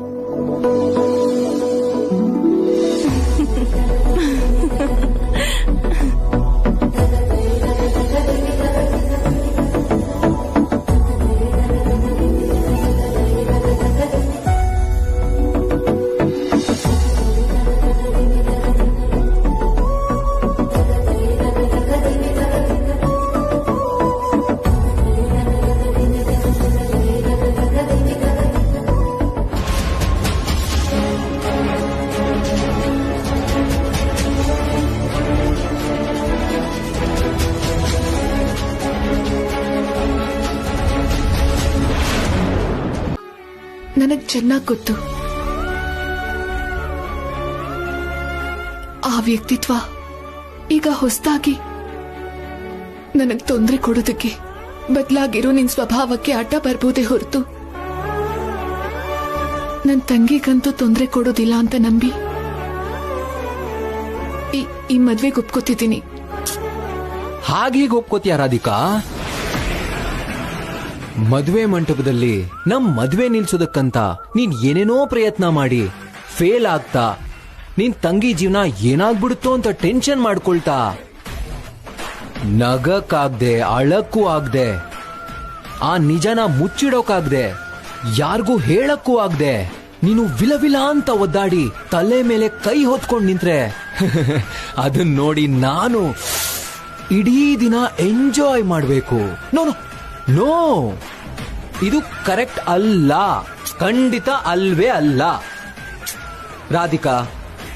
Speaker 10: ನನಗ್ ಚೆನ್ನಾಗ್ ಗೊತ್ತು ಆ ವ್ಯಕ್ತಿತ್ವ ಈಗ ಹೊಸದಾಗಿ ನನಗ್ ತೊಂದರೆ ಕೊಡೋದಕ್ಕೆ ಬದಲಾಗಿರೋ ನಿನ್ ಸ್ವಭಾವಕ್ಕೆ ಅಡ್ಡ ಬರ್ಬೋದೇ ಹೊರತು ನನ್ ತಂಗಿಗಂತೂ ತೊಂದರೆ ಕೊಡೋದಿಲ್ಲ ಅಂತ ನಂಬಿ ಈ ಮದ್ವೆಗೆ ಒಪ್ಕೋತಿದ್ದೀನಿ.
Speaker 11: ಹಾಗೆ ಒಪ್ಕೋತೀಯ ರಾಧಿಕಾ? ಮದ್ವೆ ಮಂಟಪದಲ್ಲಿ ನಮ್ ಮದ್ವೆ ನಿಲ್ಸೋದಕ್ಕಂತ ನೀನ್ ಏನೇನೋ ಪ್ರಯತ್ನ ಮಾಡಿ ಫೇಲ್ ಆಗ್ತಾ ನಿನ್ ತಂಗಿ ಜೀವನ ಏನಾಗ್ಬಿಡುತ್ತೋ ಅಂತ ಟೆನ್ಷನ್ ಮಾಡ್ಕೊಳ್ತಾ ನಗಕ್ಕಾಗ್ದೆ ಅಳಕ್ಕೂ ಆಗ್ದೆ ಆ ನಿಜನ ಮುಚ್ಚಿಡೋಕಾಗ್ದೆ ಯಾರಿಗೂ ಹೇಳಕ್ಕೂ ಆಗ್ದೆ ನೀನು ವಿಲವಿಲ ಅಂತ ಒದ್ದಾಡಿ ತಲೆ ಮೇಲೆ ಕೈ ಹೊತ್ಕೊಂಡ್ ನಿಂತ್ರೆ ಅದನ್ನ ನೋಡಿ ನಾನು ಇಡೀ ದಿನ ಎಂಜಾಯ್ ಮಾಡ್ಬೇಕು. ನೋ ನೋ ನೋ, ಇದು ಕರೆಕ್ಟ್ ಅಲ್ಲ, ಖಂಡಿತ ಅಲ್ವೇ ಅಲ್ಲ. ರಾಧಿಕಾ,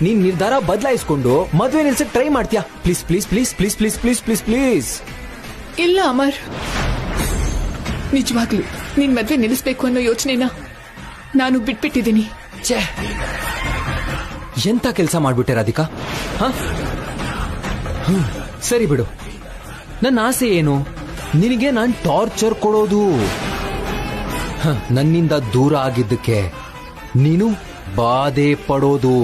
Speaker 11: ನೀನ್ ನಿರ್ಧಾರ ಬದಲಾಯಿಸ್ಕೊಂಡು ಮದ್ವೆ ನಿಲ್ಸಕ್ ಟ್ರೈ ಮಾಡ್ತೀಯಾ? Please please please please please please please please.
Speaker 10: ಇಲ್ಲ ಅಮರ್, ನಿಜವಾಗ್ಲು ನೀನ್ ಮದ್ವೆ ನಿಲ್ಲಿಸ್ಬೇಕು ಅನ್ನೋ ಯೋಚನೆನ ನಾನು ಬಿಟ್ಬಿಟ್ಟಿದ್ದೀನಿ.
Speaker 11: ಛೇ, ಎಂತ ಕೆಲಸ ಮಾಡ್ಬಿಟ್ಟೆ ರಾಧಿಕಾ? ಸರಿ ಬಿಡು, ನನ್ನ ಆಸೆ ಏನು? ನಿನಗೆ ನಾನ್ ಟಾರ್ಚರ್ ಕೊಡೋದು. ನನ್ನಿಂದ ದೂರ ಆಗಿದ್ದಕ್ಕೆ ನೀನು ಬಾಧೆ ಪಡೋದು.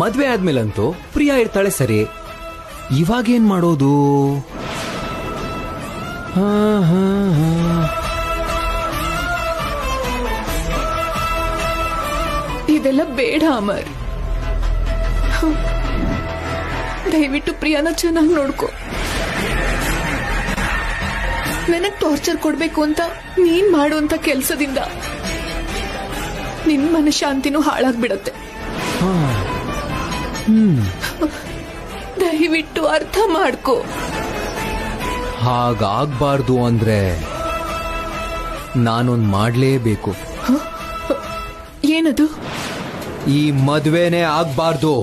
Speaker 11: ಮದ್ವೆ ಆದ್ಮೇಲಂತೂ ಪ್ರಿಯಾ ಇರ್ತಾಳೆ ಸರಿ, ಇವಾಗೇನ್ ಮಾಡೋದು?
Speaker 10: ಇದೆಲ್ಲ ಬೇಡ ಅಮರ್. ದಯವಿಟ್ಟು ಪ್ರಿಯಾನ ಚೆನ್ನಾಗಿ ನೋಡ್ಕೊ. ನನಗ್ ಟಾರ್ಚರ್ ಕೊಡ್ಬೇಕು ಅಂತ ನೀನ್ ಮಾಡುವಂತ ಕೆಲ್ಸದಿಂದ ನಿನ್ ಮನಃಶಾಂತಿನೂ ಹಾಳಾಗ್ಬಿಡತ್ತೆ. ದಯವಿಟ್ಟು ಅರ್ಥ ಮಾಡ್ಕೋ.
Speaker 11: ಹಾಗಾಗ್ಬಾರ್ದು ಅಂದ್ರೆ ನಾನೊಂದ್ ಮಾಡ್ಲೇಬೇಕು.
Speaker 10: ಏನದು?
Speaker 11: ಈ ಮದ್ವೆನೇ ಆಗ್ಬಾರ್ದು.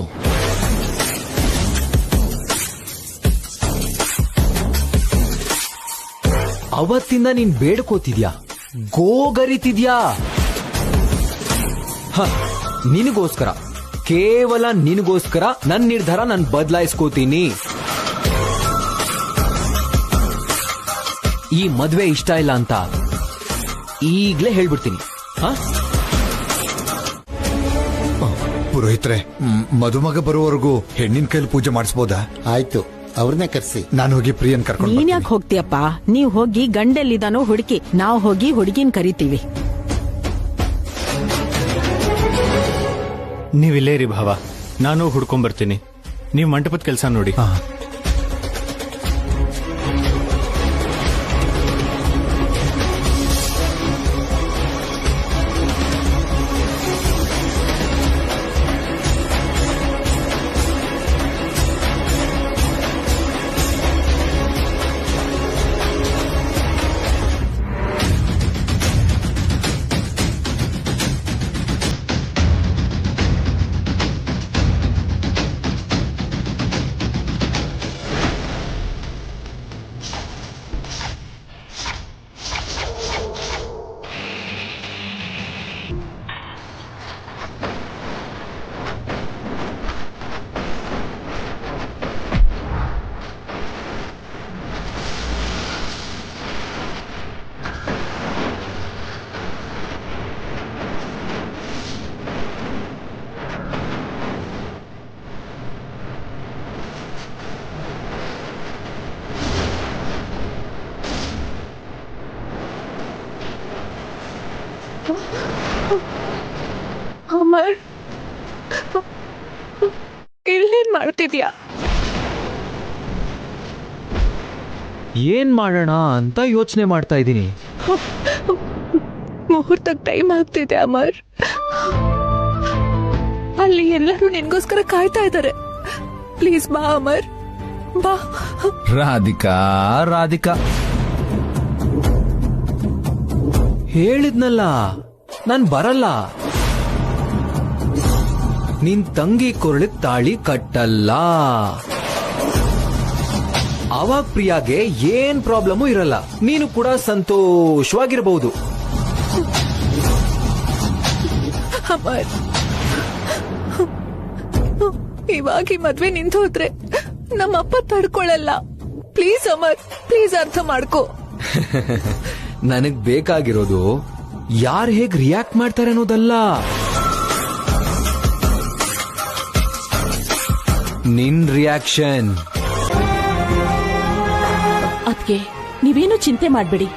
Speaker 11: ಅವತ್ತಿಂದ ನೀನ್ ಬೇಡ್ಕೋತಿದ್ಯಾ, ಗೋಗರಿತಿದ್ಯಾ. ನಿನಗೋಸ್ಕರ, ಕೇವಲ ನಿನಗೋಸ್ಕರ ನನ್ನ ನಿರ್ಧಾರ ನಾನು ಬದಲಾಯಿಸ್ಕೋತೀನಿ. ಈ ಮದ್ವೆ ಇಷ್ಟ ಇಲ್ಲ ಅಂತ ಈಗ್ಲೇ ಹೇಳ್ಬಿಡ್ತೀನಿ.
Speaker 6: ಪುರೋಹಿತ್ರೆ, ಮದುಮಗ ಬರುವವರೆಗೂ ಹೆಣ್ಣಿನ ಕೈಲಿ ಪೂಜೆ ಮಾಡಿಸ್ಬೋದಾ?
Speaker 5: ಆಯ್ತು, ಅವ್ರನ್ನೇ ಕರ್ಸಿ.
Speaker 6: ನಾನು ಹೋಗಿ ಪ್ರಿಯನ್ ಕರ್ಕೊಂಡು.
Speaker 9: ನೀನ್ ಯಾಕೆ ಹೋಗ್ತೀಯಪ್ಪ? ನೀವ್ ಹೋಗಿ ಗಂಡೆಲ್ಲಿದಾನೋ ಹುಡುಕಿ, ನಾವು ಹೋಗಿ ಹುಡುಗಿನ್ ಕರಿತೀವಿ.
Speaker 14: ನೀವಿಲ್ಲೇ ರೀ ಭಾವ, ನಾನು ಹುಡ್ಕೊಂಡ್ಬರ್ತೀನಿ. ನೀವು ಮಂಟಪದ ಕೆಲಸ ನೋಡಿ.
Speaker 10: ಅಮರ್, ಇಲ್ಲೇನ್ ಮಾಡ್ತಿದ್ಯಾ?
Speaker 11: ಏನ್ ಮಾಡೋಣ ಅಂತ ಯೋಚನೆ ಮಾಡ್ತಾ ಇದ್ದೀನಿ.
Speaker 10: ಮುಹೂರ್ತಕ್ಕೆ ಟೈಮ್ ಆಗ್ತಿದೆ ಅಮರ್. ಅಲ್ಲಿ ಎಲ್ಲರೂ ನಿನ್ಗೋಸ್ಕರ ಕಾಯ್ತಾ ಇದ್ದಾರೆ. ಪ್ಲೀಸ್ ಬಾ ಅಮರ್, ಬಾ.
Speaker 11: ರಾಧಿಕಾ ರಾಧಿಕಾ ಹೇಳಿದ್ನಲ್ಲ, ನಾನ್ ಬರಲ್ಲ. ನಿನ್ ತಂಗಿ ಕೊರಳಿಗೆ ತಾಳಿ ಕಟ್ಟಲ್ಲ. ಅವಾಗ ಪ್ರಿಯಾಗೆ ಏನ್ ಪ್ರಾಬ್ಲಮು ಇರಲ್ಲ. ನೀನು ಕೂಡ ಸಂತೋಷವಾಗಿರಬಹುದು.
Speaker 10: ಅಮರ್, ಇವಾಗ ಈ ಮದ್ವೆ ನಿಂತು ಹೋದ್ರೆ ನಮ್ಮಪ್ಪ ತಡ್ಕೊಳ್ಳಲ್ಲ. ಪ್ಲೀಸ್ ಅಮರ್, ಪ್ಲೀಸ್ ಅರ್ಥ ಮಾಡ್ಕೋ.
Speaker 11: ನನಗ್ ಬೇಕಾಗಿರೋದು ಯಾರು ಹೇಗ್ ರಿಯಾಕ್ಟ್ ಮಾಡ್ತಾರೆ ಅನ್ನೋದಲ್ಲ, ನಿನ್ ರಿಯಾಕ್ಷನ್.
Speaker 4: ಅದ್ಕೆ ನೀವೇನು ಚಿಂತೆ ಮಾಡ್ಬಿಡಿ.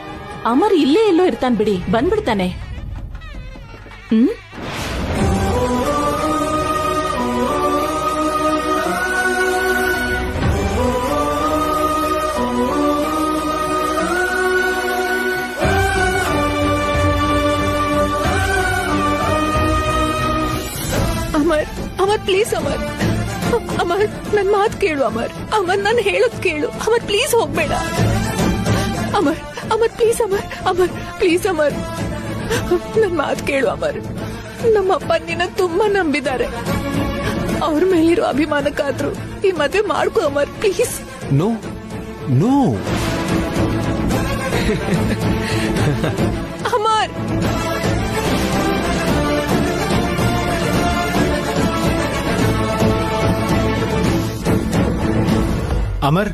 Speaker 4: ಅಮರ್ ಇಲ್ಲೇ ಎಲ್ಲೋ ಇರ್ತಾನ್ ಬಿಡಿ, ಬಂದ್ಬಿಡ್ತಾನೆ.
Speaker 10: ಅಮರ್, ಅಮರ್ ಪ್ಲೀಸ್ ಅಮರ್. ಅಮರ್ ನನ್ ಮಾತ್ ಕೇಳು ಅಮರ್. ಅಮರ್ ನಾನು ಹೇಳೋದ್ ಕೇಳು ಅಮರ್. ಪ್ಲೀಸ್ ಹೋಗ್ಬೇಡ ಅಮರ್. ಅಮರ್ ಪ್ಲೀಸ್ ಅಮರ್. ಅಮರ್ ಪ್ಲೀಸ್ ಅಮರ್, ನನ್ ಮಾತ್ ಕೇಳು ಅಮರ್. ನಮ್ಮಪ್ಪ ನಿನ್ನ ತುಂಬಾ ನಂಬಿದ್ದಾರೆ. ಅವ್ರ ಮೇಲಿರೋ ಅಭಿಮಾನಕ್ಕಾದ್ರೂ ಈ ಮದ್ವೆ ಮಾಡ್ಕೋ Amar, please.
Speaker 11: No no
Speaker 10: Amar.
Speaker 14: Amar,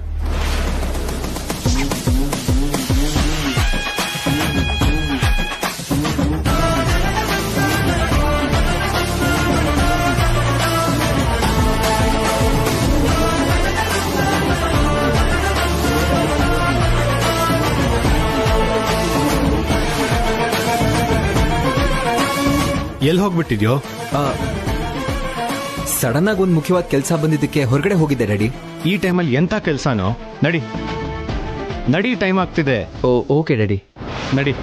Speaker 14: ಎಲ್ಲಿ ಹೋಗ್ಬಿಟ್ಟಿದ್ಯೋ?
Speaker 11: ಸಡನ್ ಆಗಿ ಒಂದು ಮುಖ್ಯವಾದ ಕೆಲಸ ಬಂದಿದ್ದಕ್ಕೆ ಹೊರಗಡೆ ಹೋಗಿದ್ದೆ ಡ್ಯಾಡಿ.
Speaker 14: ಈ ಟೈಮಲ್ಲಿ ಎಂತ ಕೆಲಸನೋ? ನಡಿ ನಡಿ, ಟೈಮ್ ಆಗ್ತಿದೆ.
Speaker 11: ಓಕೆ ಡ್ಯಾಡಿ,
Speaker 14: ನಡಿ.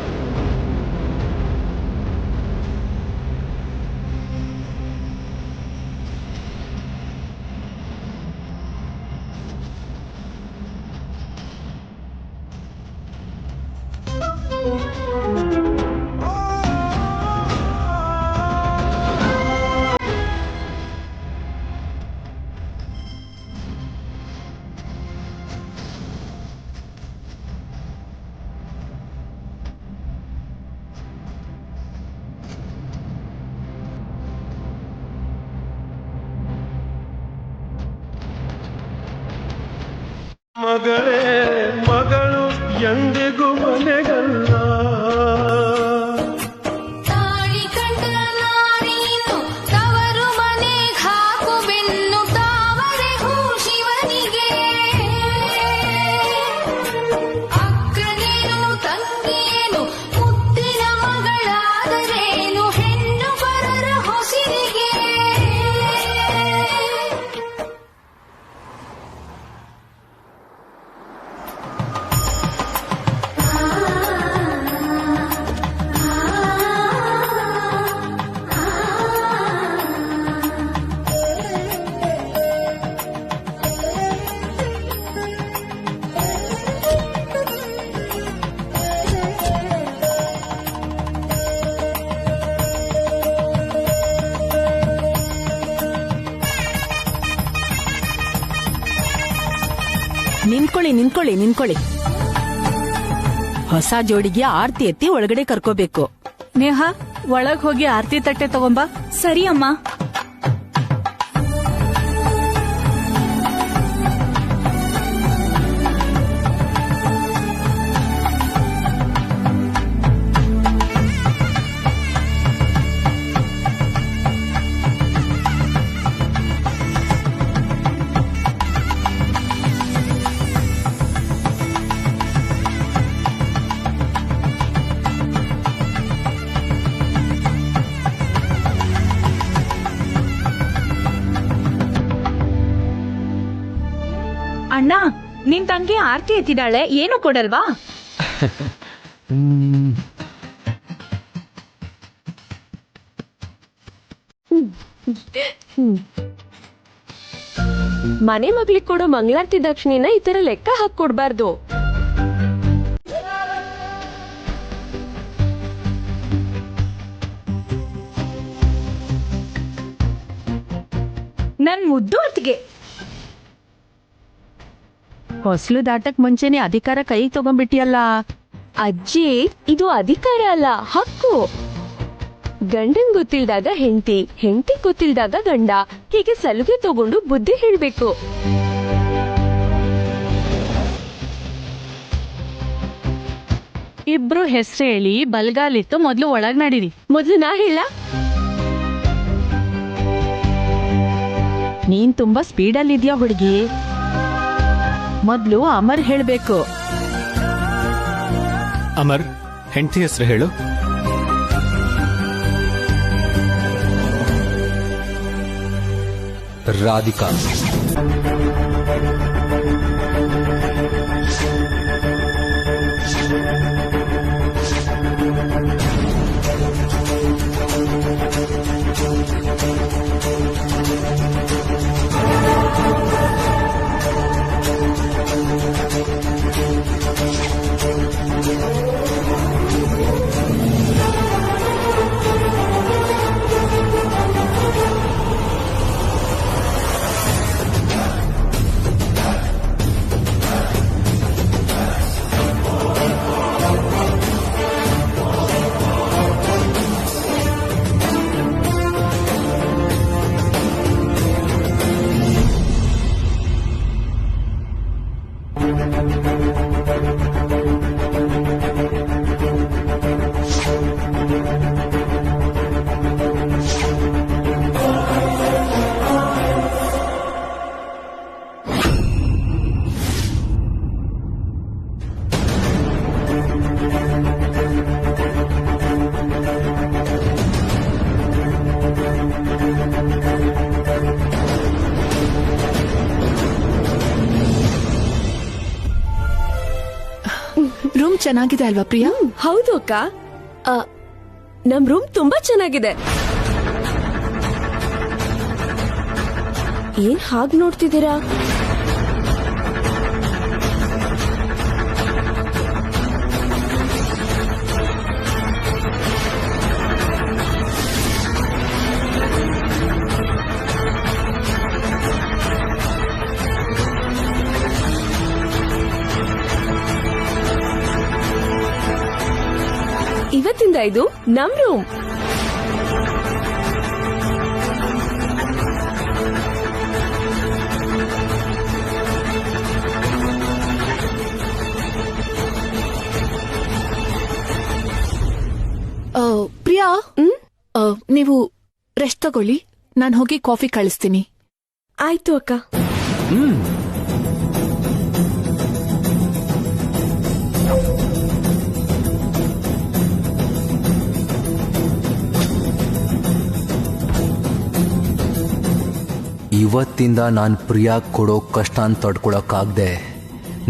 Speaker 15: ಮಗಳೇ ಮಗಳು ಎಂದಿಗೂ ಮನೆಗಲ್ಲ.
Speaker 16: ತಾಳಿ ಕಂಡ ನಾರೀನು ತವರು ಮನೆ ಹಾಕು ಬೆನ್ನು ತಾವರೆ ಹೂ ಶಿವನಿಗೆ. ಅಕ್ಕನೇನು ತಂಗಿಯೇನು ಮುತ್ತಿನ ಮಗಳಾದರೇನು ಹೆಣ್ಣು ಪರರ ಹೊಸಿರಿಗೆ.
Speaker 9: ನಿಂತ್ಕೊಳ್ಳಿ ನಿಂತ್ಕೊಳ್ಳಿ ನಿಂತ್ಕೊಳ್ಳಿ. ಹೊಸ ಜೋಡಿಗೆ ಆರ್ತಿ ಎತ್ತಿ ಒಳಗಡೆ ಕರ್ಕೋಬೇಕು.
Speaker 4: ನೇಹ, ಒಳಗ್ ಹೋಗಿ ಆರ್ತಿ ತಟ್ಟೆ ತಗೊಂಬಾ.
Speaker 3: ಸರಿ ಅಮ್ಮ.
Speaker 17: ಅಣ್ಣ ನಿನ್ ತಂಗಿ ಆರ್ತಿ ಎತ್ತಿದಾಳೆ, ಏನು ಕೊಡಲ್ವಾ?
Speaker 18: ಮನೆ ಮಗ್ಳಿಗೆ ಕೊಡೋ ಮಂಗಳಾರತಿ ದಕ್ಷಿಣಿನ ಈ ತರ ಲೆಕ್ಕ ಹಾಕೊಡ್ಬಾರ್ದು.
Speaker 17: ನನ್ ಮುದ್ದು ಅತ್ತಿಗೆ.
Speaker 4: ಹೊಸಲು ದಾಟಕ್ ಮುಂಚೆನೆ ಅಧಿಕಾರ ಕೈಗೆ ತಗೊಂಡ್ಬಿಟ್ಟಿಯಲ್ಲ.
Speaker 18: ಅಜ್ಜಿ, ಇದು ಅಧಿಕಾರ ಅಲ್ಲ, ಹಕ್ಕು. ಗಂಡನ್ ಗೊತ್ತಿಲ್ದಾಗ ಹೆಂಡತಿ, ಹೆಂಡತಿ ಗೊತ್ತಿಲ್ದಾಗ ಗಂಡ, ಹೀಗೆ ಸಲುಗೆ ತಗೊಂಡು ಬುದ್ಧಿ ಹೇಳ್ಬೇಕು.
Speaker 4: ಇಬ್ರು ಹೆಸರು ಹೇಳಿ ಬಲ್ಗಾಲಿತ್ತು, ಮೊದ್ಲು ಒಳಗ್ ನಡೀರಿ.
Speaker 18: ಮೊದ್ಲು ನಾ ಹೇಳ?
Speaker 4: ನೀನ್ ತುಂಬಾ ಸ್ಪೀಡಲ್ಲಿ ಇದ್ಯಾ ಹುಡುಗಿ. ಮೊದ್ಲು ಅಮರ್ ಹೇಳ್ಬೇಕು.
Speaker 14: ಅಮರ್, ಹೆಂಡತಿ ಹೆಸರು ಹೇಳು.
Speaker 11: ರಾಧಿಕಾ.
Speaker 10: ರೂಮ್ ಚೆನ್ನಾಗಿದೆ ಅಲ್ವಾ ಪ್ರಿಯಾ?
Speaker 18: ಹೌದು ಅಕ್ಕ, ನಮ್ ರೂಮ್ ತುಂಬಾ ಚೆನ್ನಾಗಿದೆ. ಏನ್ ಹಾಗ್ ನೋಡ್ತಿದ್ದೀರಾ? ಇವತ್ತಿಂದ ಇದು ನಮ್ ರೂಮ್.
Speaker 10: ಪ್ರಿಯಾ, ನೀವು ರೆಸ್ಟ್ ತಗೊಳ್ಳಿ, ನಾನು ಹೋಗಿ ಕಾಫಿ ಕಳಿಸ್ತೀನಿ.
Speaker 18: ಆಯ್ತು ಅಕ್ಕ.
Speaker 11: ಇವತ್ತಿಂದ ನಾನ್ ಪ್ರಿಯಾ ಕೊಡೋ ಕಷ್ಟನ್ ತಡ್ಕೊಳಕ್ಕಾಗ್ದೆ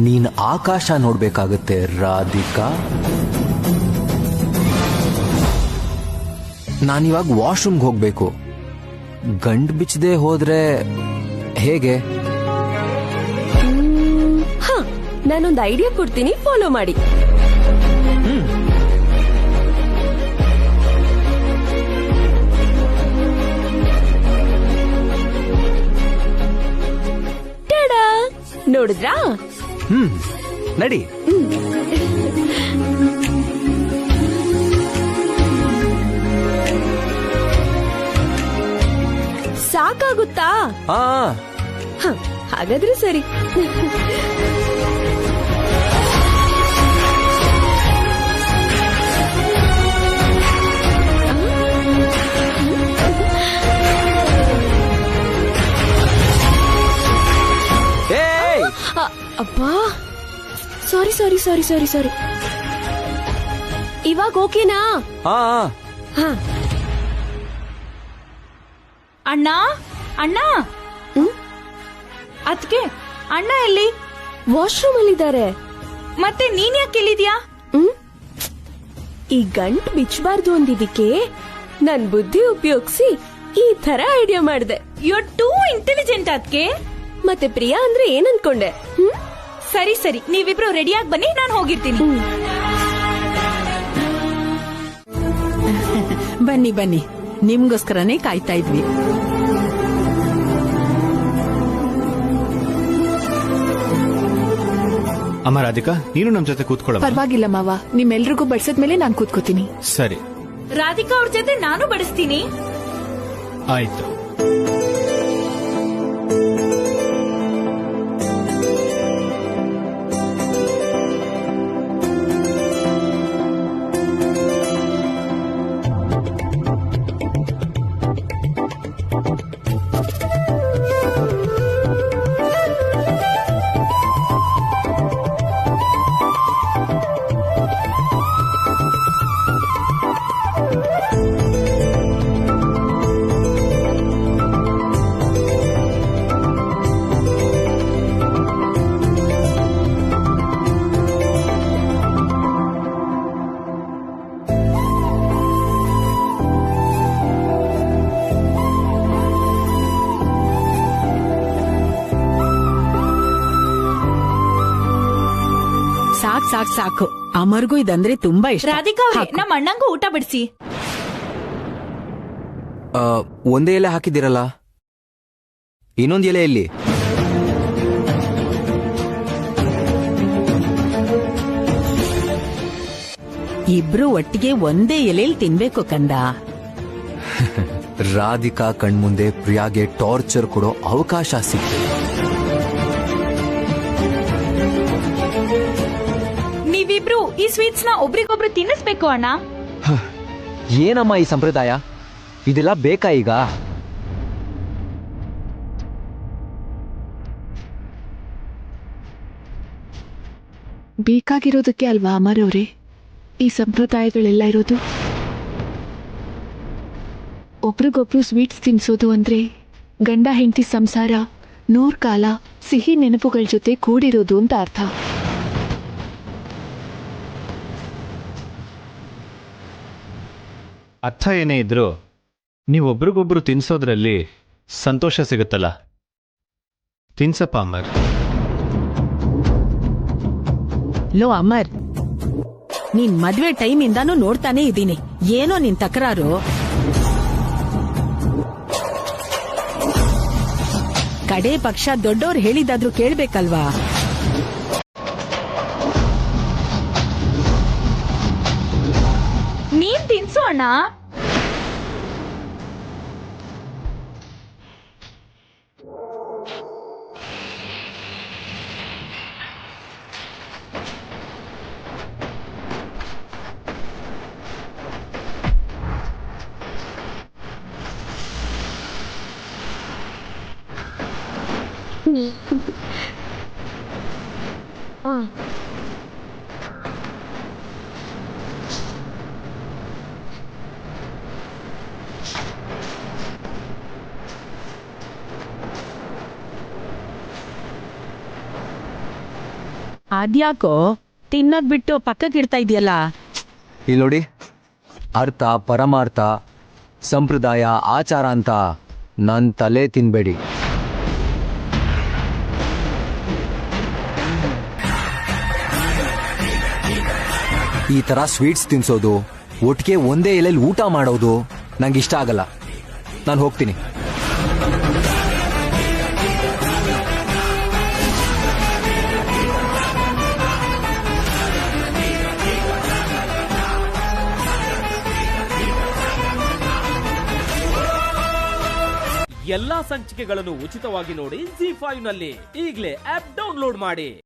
Speaker 11: ನೀನ್ ಆಕಾಶ ನೋಡ್ಬೇಕಾಗತ್ತೆ ರಾಧಿಕಾ. ನಾನಿವಾಗ ವಾಶ್ರೂಮ್ಗೆ ಹೋಗ್ಬೇಕು. ಗಂಡ್ ಬಿಚ್ಚದೆ ಹೋದ್ರೆ ಹೇಗೆ?
Speaker 18: ನಾನೊಂದು ಐಡಿಯಾ ಕೊಡ್ತೀನಿ, ಫಾಲೋ ಮಾಡಿ. ನೋಡಿದ್ರಾ?
Speaker 11: ನಡಿ.
Speaker 18: ಸಾಕಾಗುತ್ತಾ? ಹಾಗಾದ್ರೆ ಸರಿ. ಅಬ್ಬಾ, ಸಾರಿ ಸಾರಿ ಸಾರಿ ಸಾರಿ ಸಾರಿ. ಇವಾಗ ಓಕೆನಾ?
Speaker 17: ಅಣ್ಣ ಅಣ್ಣ, ಅದ್ಕೆ ಅಣ್ಣ ಎಲ್ಲಿ?
Speaker 18: ವಾಶ್ರೂಮ್ ಅಲ್ಲಿದ್ದಾರೆ.
Speaker 17: ಮತ್ತೆ ನೀನ್ ಯಾಕೆ ಇಲ್ಲಿದ್ಯಾ?
Speaker 18: ಈ ಗಂಟ್ ಬಿಚ್ಚಬಾರ್ದು ಅಂದಿದ್ದಕ್ಕೆ ನನ್ ಬುದ್ಧಿ ಉಪಯೋಗಿಸಿ ಈ ತರ ಐಡಿಯಾ ಮಾಡಿದೆ.
Speaker 17: ಯು ಆರ್ ಟೂ ಇಂಟೆಲಿಜೆಂಟ್ ಅದಕ್ಕೆ.
Speaker 18: ಮತ್ತೆ ಪ್ರಿಯಾ ಅಂದ್ರೆ ಏನ್ ಅನ್ಕೊಂಡೆ?
Speaker 17: ಸರಿ ಸರಿ, ನೀವಿಬ್ರು ರೆಡಿಯಾಗಿ ಬನ್ನಿ, ನಾನು ಹೋಗಿರ್ತೀನಿ.
Speaker 9: ಬನ್ನಿ ಬನ್ನಿ, ನಿಮ್ಗೋಸ್ಕರನೇ ಕಾಯ್ತಾ ಇದ್ವಿ.
Speaker 14: ಅಮ್ಮ ರಾಧಿಕಾ, ನೀನು ನಮ್ ಜೊತೆ ಕೂತ್ಕೊಳ್ಳ.
Speaker 10: ಪರವಾಗಿಲ್ಲ ಮಾವ, ನಿಮ್ಮೆಲ್ರಿಗೂ ಬಡ್ಸದ್ಮೇಲೆ ನಾನ್ ಕೂತ್ಕೋತೀನಿ.
Speaker 14: ಸರಿ.
Speaker 17: ರಾಧಿಕಾ ಅವ್ರ ಜೊತೆ ನಾನು ಬಡಿಸ್ತೀನಿ.
Speaker 14: ಆಯ್ತು.
Speaker 9: ಸಾಕ್ ಸಾಕು, ಅಮರ್ಗೂ ಇದಂದ್ರೆ ತುಂಬಾ ಇಷ್ಟ.
Speaker 17: ರಾಧಿಕಾ ಅವ್ರೆ, ನಮ್ಮ ಅಣ್ಣಂಗೂ ಊಟ ಬಿಡಿಸಿ.
Speaker 11: ಒಂದೇ ಎಲೆ ಹಾಕಿದಿರಲ್ಲ, ಇನ್ನೊಂದ್ ಎಲೆ ಎಲ್ಲಿ?
Speaker 9: ಇಬ್ರು ಒಟ್ಟಿಗೆ ಒಂದೇ ಎಲೆಯಲ್ಲಿ ತಿನ್ಬೇಕು ಕಂದ.
Speaker 11: ರಾಧಿಕಾ ಕಣ್ಮುಂದೆ ಪ್ರಿಯಾಗೆ ಟಾರ್ಚರ್ ಕೊಡೋ ಅವಕಾಶ ಸಿಕ್ತು.
Speaker 17: ನೀವಿಬ್ರು ಈ ಸ್ವೀಟ್ಸ್ ನ ಒಬ್ರಿಗೊಬ್ರು ತಿನ್ನಿಸ್ಬೇಕು ಅಣ್ಣ.
Speaker 11: ಏನಮ್ಮ ಈ ಸಂಪ್ರದಾಯ? ಇದೆಲ್ಲ ಬೇಕಾ ಈಗ?
Speaker 10: ಬೇಕಾಗಿರೋದಕ್ಕೆ ಅಲ್ವಾ ಅಮರ್ ಅವರೇ ಈ ಸಂಪ್ರದಾಯಗಳೆಲ್ಲ ಇರೋದು. ಒಬ್ರಿಗೊಬ್ರು ಸ್ವೀಟ್ಸ್ ತಿನ್ಸೋದು ಅಂದ್ರೆ ಗಂಡ ಹೆಂಡತಿ ಸಂಸಾರ 100 ಕಾಲ ಸಿಹಿ ನೆನಪುಗಳ ಜೊತೆ ಕೂಡಿರೋದು ಅಂತ ಅರ್ಥ.
Speaker 14: ಅರ್ಥ ಏನೇ ಇದ್ರು ನೀವೊಬ್ರಿಗೊಬ್ರು ತಿನ್ಸೋದ್ರಲ್ಲಿ ಸಂತೋಷ ಸಿಗುತ್ತಲ್ಲ. ತಿನ್ಸಪ್ಪ ಅಮರ್.
Speaker 9: ಲೋ ಅಮರ್, ನೀನ್ ಮದ್ವೆ ಟೈಮ್ ಇಂದಾನು ನೋಡ್ತಾನೆ ಇದ್ದೀನಿ, ಏನೋ ನಿನ್ ತಕರಾರು. ಕಡೆ ಪಕ್ಷ ದೊಡ್ಡವ್ರು ಹೇಳಿದಾದ್ರೂ ಕೇಳ್ಬೇಕಲ್ವಾ?
Speaker 17: ನೀನ್ ತಿನ್ಸು ಅಣ್ಣ.
Speaker 9: ಅದ್ಯಾಕೋ ತಿನ್ನೋದ್ ಬಿಟ್ಟು ಪಕ್ಕಕ್ಕಿಡ್ತಾ ಇದೆಯಲ್ಲ?
Speaker 11: ಇಲ್ಲಿ ನೋಡಿ, ಅರ್ಥ ಪರಮಾರ್ಥ ಸಂಪ್ರದಾಯ ಆಚಾರ ಅಂತ ನನ್ ತಲೆ ತಿನ್ಬೇಡಿ. ಈ ತರ ಸ್ವೀಟ್ಸ್ ತಿನ್ಸೋದು, ಒಟ್ಟಿಗೆ ಒಂದೇ ಎಲೆಯಲ್ಲಿ ಊಟ ಮಾಡೋದು ನಂಗೆ ಇಷ್ಟ ಆಗಲ್ಲ. ನಾನು ಹೋಗ್ತೀನಿ.
Speaker 1: ಎಲ್ಲಾ ಸಂಚಿಕೆಗಳನ್ನು ಉಚಿತವಾಗಿ ನೋಡಿ ZEE5 ನಲ್ಲಿ. ಈಗಲೇ ಆಪ್ ಡೌನ್ಲೋಡ್ ಮಾಡಿ.